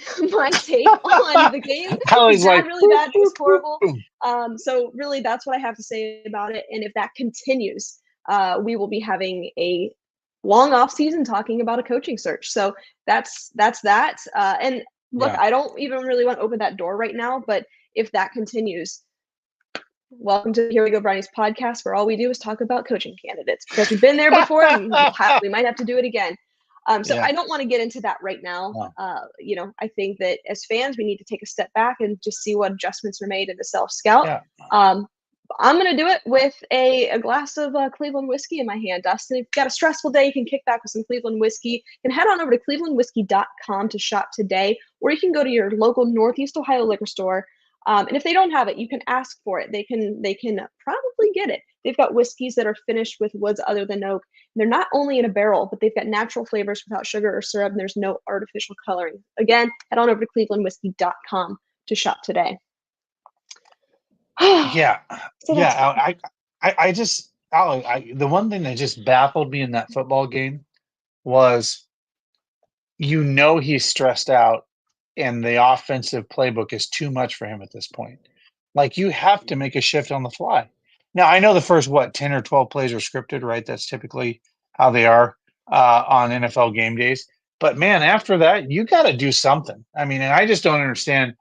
take on the game. Really bad. It was horrible. So really, that's what I have to say about it. And if that continues, we will be having a long off season talking about a coaching search. So that's that. And look, I don't even really want to open that door right now, but if that continues, welcome to the Here We Go Brownies podcast, where all we do is talk about coaching candidates, because we've been there before, and we might have to do it again. So I don't want to get into that right now. I think that as fans, we need to take a step back and just see what adjustments are made in the self-scout. I'm going to do it with a glass of Cleveland whiskey in my hand. Dustin, if you've got a stressful day, you can kick back with some Cleveland whiskey. You can head on over to clevelandwhiskey.com to shop today, or you can go to your local Northeast Ohio liquor store. And if they don't have it, you can ask for it. They can probably get it. They've got whiskeys that are finished with woods other than oak. They're not only in a barrel, but they've got natural flavors without sugar or syrup, and there's no artificial coloring. Again, head on over to clevelandwhiskey.com to shop today. The one thing that just baffled me in that football game was, he's stressed out, and the offensive playbook is too much for him at this point. Like, you have to make a shift on the fly. Now, I know the first 10 or 12 plays are scripted, right? That's typically how they are on NFL game days. But man, after that, you got to do something. And I just don't understand.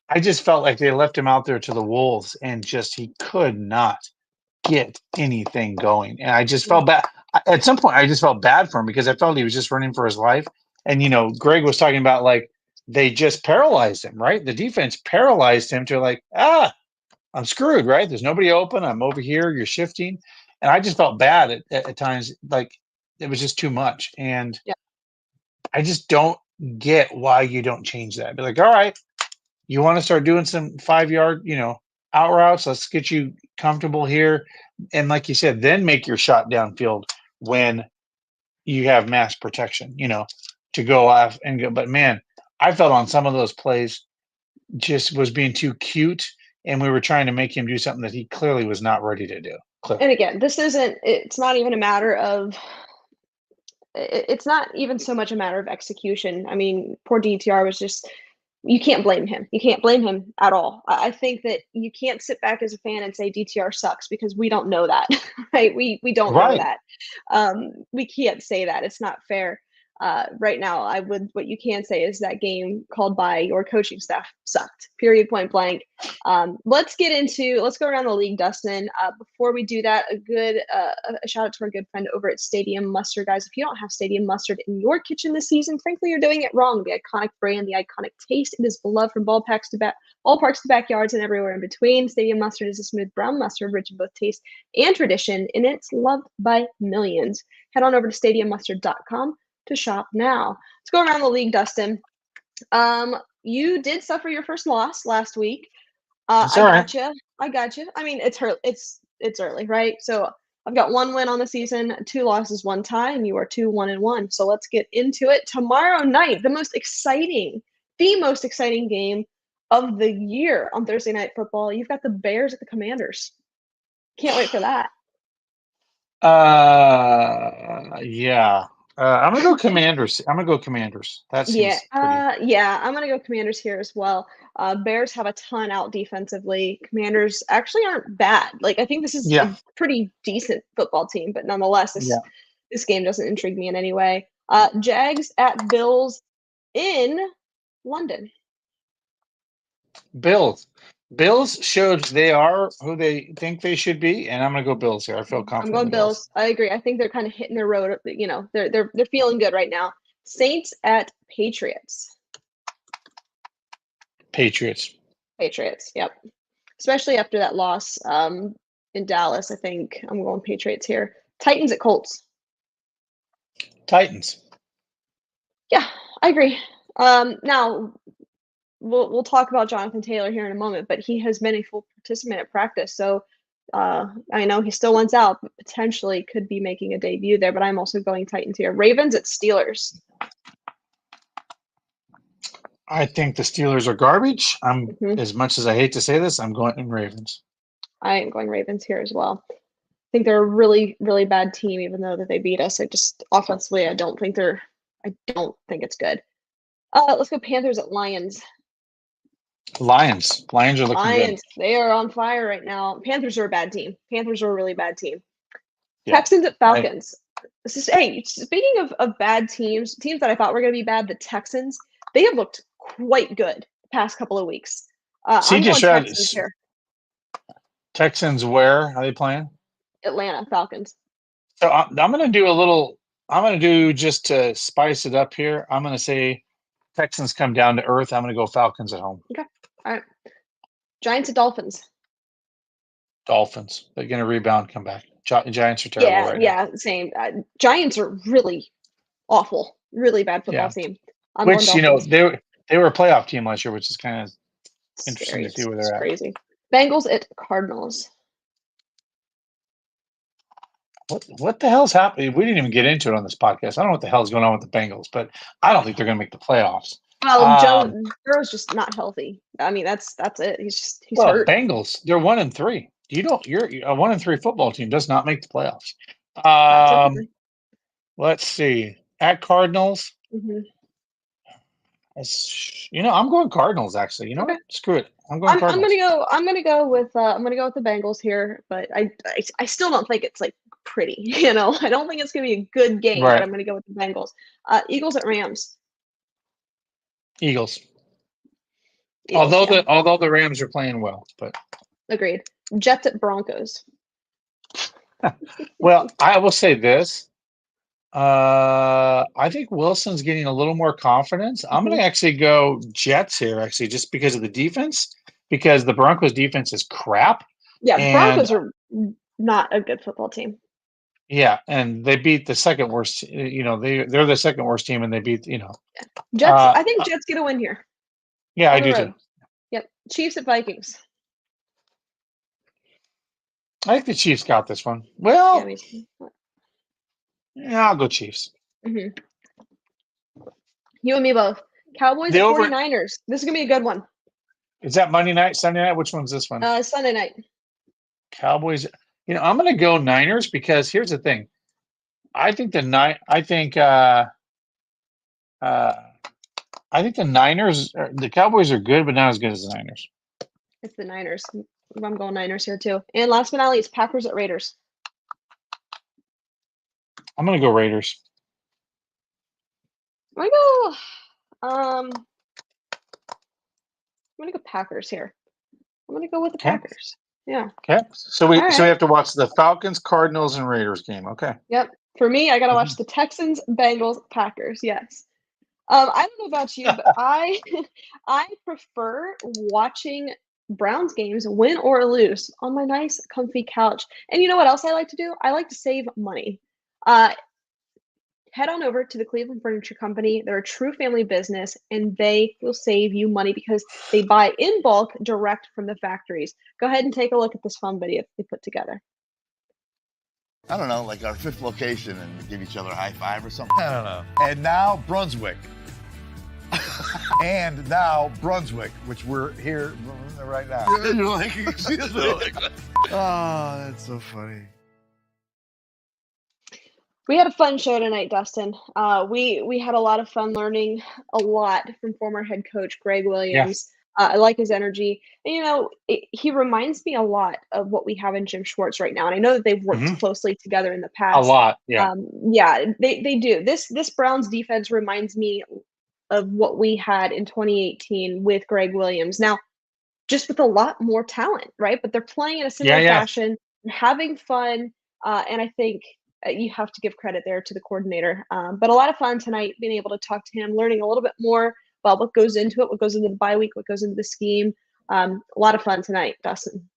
I just felt like they left him out there to the wolves, and he could not get anything going. And I just felt bad. At some point, I just felt bad for him, because I felt he was just running for his life. And, Gregg was talking about, like, they just paralyzed him, right? The defense paralyzed him to I'm screwed, right? There's nobody open. I'm over here. You're shifting. And I just felt bad at times. Like, it was just too much. And I just don't get why you don't change that. Be like, all right, you want to start doing some 5-yard, out routes. Let's get you comfortable here. And like you said, then make your shot downfield when you have mass protection, to go off and go. But man, I felt on some of those plays just was being too cute. And we were trying to make him do something that he clearly was not ready to do. Clearly. And again, it's not even a matter of, it's not even so much a matter of execution. I mean, poor DTR was just, you can't blame him. You can't blame him at all. I think that you can't sit back as a fan and say DTR sucks because we don't know that, right? We don't know that. We can't say that. It's not fair. Right now, what you can say is that game called by your coaching staff sucked, period, point blank. Let's go around the league, Dustin. Before we do that, a shout out to our good friend over at Stadium Mustard, guys. If you don't have Stadium Mustard in your kitchen this season, frankly, you're doing it wrong. The iconic brand, the iconic taste, it is beloved from ballparks to backyards and everywhere in between. Stadium Mustard is a smooth brown mustard, rich in both taste and tradition, and it's loved by millions. Head on over to stadiummustard.com to shop now. Let's go around the league, Dustin. You did suffer your first loss last week. I got you. I mean, it's early, right? So I've got 1 win on the season, 2 losses, 1 tie, and you are 2-1-1. So let's get into it. Tomorrow night, the most exciting game of the year on Thursday Night Football. You've got the Bears at the Commanders. Can't wait for that. Yeah. I'm gonna go Commanders. That seems pretty. I'm gonna go Commanders here as well. Bears have a ton out defensively. Commanders actually aren't bad. Like, I think this is a pretty decent football team, but nonetheless, this game doesn't intrigue me in any way. Jags at Bills in London. Bills showed they are who they think they should be, and I'm going to go Bills here. I feel confident. I'm going Bills. I agree. I think they're kind of hitting their road. They're feeling good right now. Saints at Patriots. Patriots. Yep. Especially after that loss in Dallas, I think I'm going Patriots here. Titans at Colts. Titans. Yeah, I agree. Now, we'll talk about Jonathan Taylor here in a moment, but he has been a full participant at practice. So I know he still wants out, but potentially could be making a debut there. But I'm also going Titans here. Ravens at Steelers. I think the Steelers are garbage. As much as I hate to say this, I'm going Ravens. I am going Ravens here as well. I think they're a really, really bad team, even though that they beat us. Offensively, I don't think it's good. Let's go Panthers at Lions. Lions are looking good. They are on fire right now. Panthers are a bad team. Panthers are a really bad team. Yeah. Texans at Falcons. Speaking of bad teams that I thought were going to be bad, the Texans, they have looked quite good the past couple of weeks. I'm going Texans here. Texans, where are they playing? Atlanta Falcons. So I'm going to do just to spice it up here. I'm going to say Texans come down to earth. I'm going to go Falcons at home. Okay. All right. Giants at Dolphins. Dolphins. They're going to rebound, come back. Giants are terrible right now. Yeah, same. Giants are really awful. Really bad football team. Which, they were a playoff team last year, which is kind of interesting to see where they're at. Crazy. Bengals at Cardinals. What the hell's happening? We didn't even get into it on this podcast. I don't know what the hell's going on with the Bengals, but I don't think they're going to make the playoffs. Well, Joe Burrow's just not healthy. I mean, that's it. He's hurt. Bengals, they're 1-3. You're a 1-3 football team does not make the playoffs. Let's see. At Cardinals. Mm-hmm. I'm going Cardinals actually. Okay. Screw it. I'm going Cardinals. I'm gonna go with the Bengals here, but I still don't think it's like pretty. I don't think it's gonna be a good game, but I'm gonna go with the Bengals. Eagles at Rams. Eagles. Although the Rams are playing well, but agreed. Jets at Broncos. Well, I will say this. I think Wilson's getting a little more confidence. I'm going to actually go Jets here, actually, just because of the defense, because the Broncos defense is crap. Yeah, Broncos are not a good football team. Yeah, and they beat the second worst. They're the second worst team, and they beat. Jets. I think Jets get a win here. Yeah, On I the do road. too. Yep. Chiefs at Vikings. I think the Chiefs got this one. Well, yeah, I'll go Chiefs. Mm-hmm. You and me both. Cowboys at 49ers. This is gonna be a good one. Is that Monday night, Sunday night? Which one's this one? Sunday night. Cowboys. I'm going to go Niners because here's the thing. I think the Niners, the Cowboys are good, but not as good as the Niners. It's the Niners. I'm going Niners here too. And last but not least, Packers at Raiders. I'm going to go Raiders. I'm going to go Packers here. I'm going to go with the Packers. Yeah. Okay. So we have to watch the Falcons, Cardinals, and Raiders game. Okay. Yep. For me, I got to watch the Texans, Bengals, Packers. Yes. I don't know about you, but I prefer watching Browns games, win or lose, on my nice, comfy couch. And you know what else I like to do? I like to save money. Head on over to the Cleveland Furniture Company. They're a true family business, and they will save you money because they buy in bulk direct from the factories. Go ahead and take a look at this fun video they put together. I don't know, like our fifth location and give each other a high five or something. I don't know. And now Brunswick. And now Brunswick, which we're here right now. You're like, oh, that's so funny. We had a fun show tonight, Dustin. We had a lot of fun learning a lot from former head coach Gregg Williams. I like his energy. And, he reminds me a lot of what we have in Jim Schwartz right now. And I know that they've worked closely together in the past. A lot, yeah. They do. This Browns defense reminds me of what we had in 2018 with Gregg Williams. Now, just with a lot more talent, right? But they're playing in a similar fashion, having fun, and I think you have to give credit there to the coordinator. But a lot of fun tonight, being able to talk to him, learning a little bit more about what goes into it, what goes into the bye week, what goes into the scheme. A lot of fun tonight, Dustin.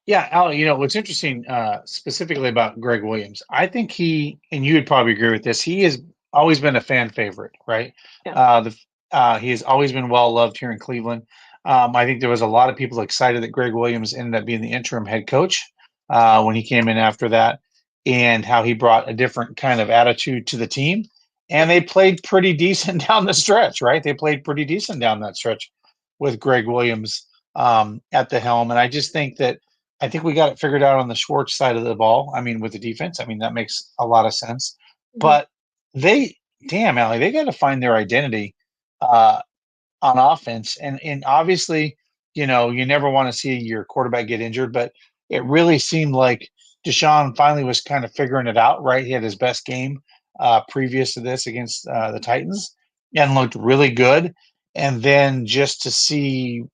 Yeah, Allie, what's interesting specifically about Gregg Williams, I think he, and you would probably agree with this, he has always been a fan favorite, right? Yeah. He has always been well loved here in Cleveland. I think there was a lot of people excited that Gregg Williams ended up being the interim head coach when he came in after that, and how he brought a different kind of attitude to the team. And they played pretty decent down the stretch, right? They played pretty decent down that stretch with Gregg Williams at the helm. And I just think we got it figured out on the Schwartz side of the ball. I mean, with the defense, that makes a lot of sense. Mm-hmm. But Allie, they got to find their identity on offense. And obviously, you never want to see your quarterback get injured, but it really seemed like Deshaun finally was kind of figuring it out, right? He had his best game previous to this against the Titans and looked really good. And then just to see,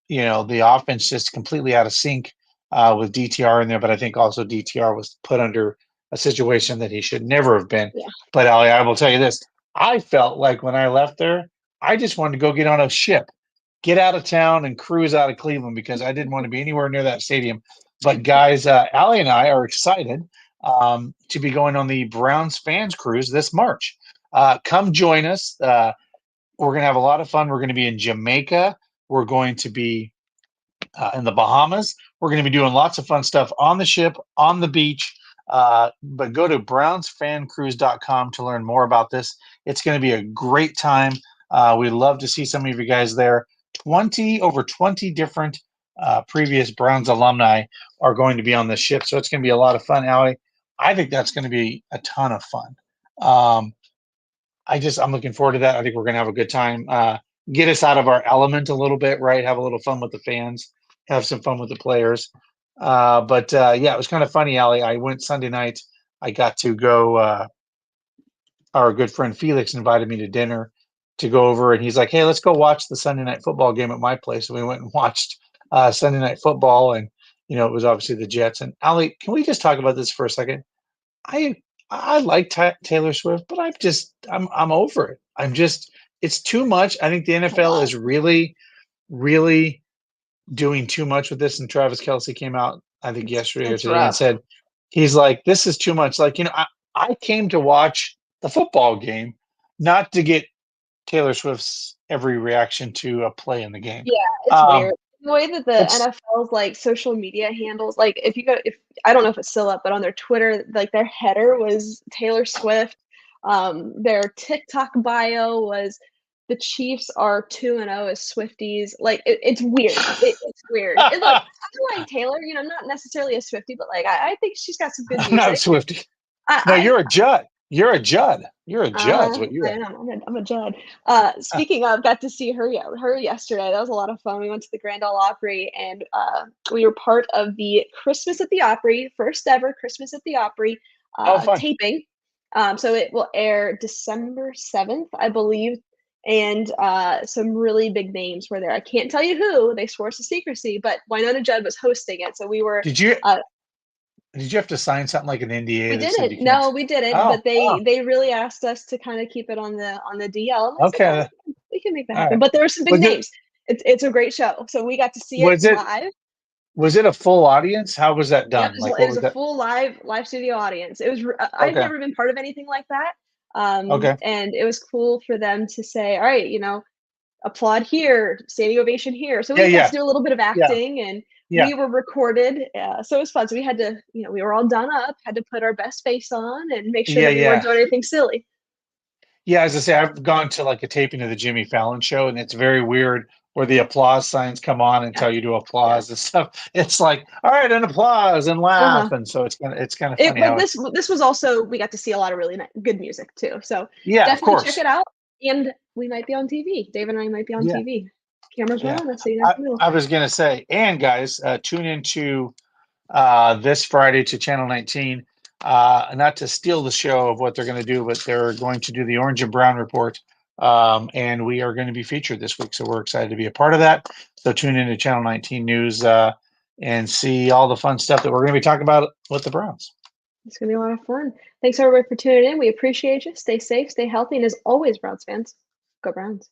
the offense just completely out of sync with DTR in there. But I think also DTR was put under a situation that he should never have been. Yeah. But Allie, I will tell you this. I felt like when I left there, I just wanted to go get on a ship, get out of town and cruise out of Cleveland because I didn't want to be anywhere near that stadium. But guys, Allie and I are excited to be going on the Browns fans cruise this March. Come join us. We're going to have a lot of fun. We're going to be in Jamaica. We're going to be in the Bahamas. We're going to be doing lots of fun stuff on the ship, on the beach. But go to brownsfancruise.com to learn more about this. It's going to be a great time. We'd love to see some of you guys there. Over 20 different previous Browns alumni are going to be on the ship. So it's going to be a lot of fun, Allie. I think that's going to be a ton of fun. I'm looking forward to that. I think we're going to have a good time. Get us out of our element a little bit, right? Have a little fun with the fans, have some fun with the players. But it was kind of funny, Allie. I went Sunday night. I got to go, our good friend Felix invited me to dinner to go over, and he's like, hey, let's go watch the Sunday night football game at my place. And we went and watched Sunday night football, and it was obviously the Jets. And Allie, can we just talk about this for a second? I like Taylor Swift, but I'm over it. It's too much. I think the NFL is really, really doing too much with this. And Travis Kelce came out, I think yesterday or today, and said he's like, this is too much. Like, I came to watch the football game, not to get Taylor Swift's every reaction to a play in the game. Yeah, it's weird. The way that the It's NFL's like social media handles, like if I don't know if it's still up, but on their Twitter, like their header was Taylor Swift. Their TikTok bio was the Chiefs are 2-0 as Swifties. Like it's weird. It's weird. And look, I like Taylor. I'm not necessarily a Swiftie, but like I think she's got some good music. I'm not a Swiftie. No, you're a Judd. You're a Judd. You're a Judd. What you I am. I'm a Judd. Speaking of, got to see her yesterday. That was a lot of fun. We went to the Grand Ole Opry, and we were part of the Christmas at the Opry, first ever Christmas at the Opry taping. So it will air December 7th, I believe. And some really big names were there. I can't tell you who. They swore to secrecy, but Wynonna Judd was hosting it. So we were. Did you have to sign something like an NDA? We didn't. No, we didn't. But they really asked us to kind of keep it on the DL. Okay, like, we can make that happen. Right. But there were some big names. It's a great show. So we got to see it live. Was it a full audience? How was that done? Yeah, it was a full live studio audience. It was. I've never been part of anything like that. And it was cool for them to say, all right, applaud here, standing ovation here. So we got to do a little bit of acting and. Yeah. We were recorded, so it was fun. So we had to, we were all done up, had to put our best face on and make sure that we weren't doing anything silly. Yeah, as I say, I've gone to like a taping of the Jimmy Fallon show, and it's very weird where the applause signs come on and tell you to applause and stuff. It's like, all right, and applause and laugh, and so it's kind of funny. But this was also, we got to see a lot of really good music too. So yeah, definitely check it out, and we might be on TV. Dave and I might be on TV. Cameras are on us, so you never know. I was gonna say, and guys, tune into this Friday to Channel 19. Not to steal the show of what they're going to do, but they're going to do the Orange and Brown Report, and we are going to be featured this week. So we're excited to be a part of that. So tune into Channel 19 News and see all the fun stuff that we're going to be talking about with the Browns. It's going to be a lot of fun. Thanks everybody for tuning in. We appreciate you. Stay safe, stay healthy, and as always, Browns fans, go Browns.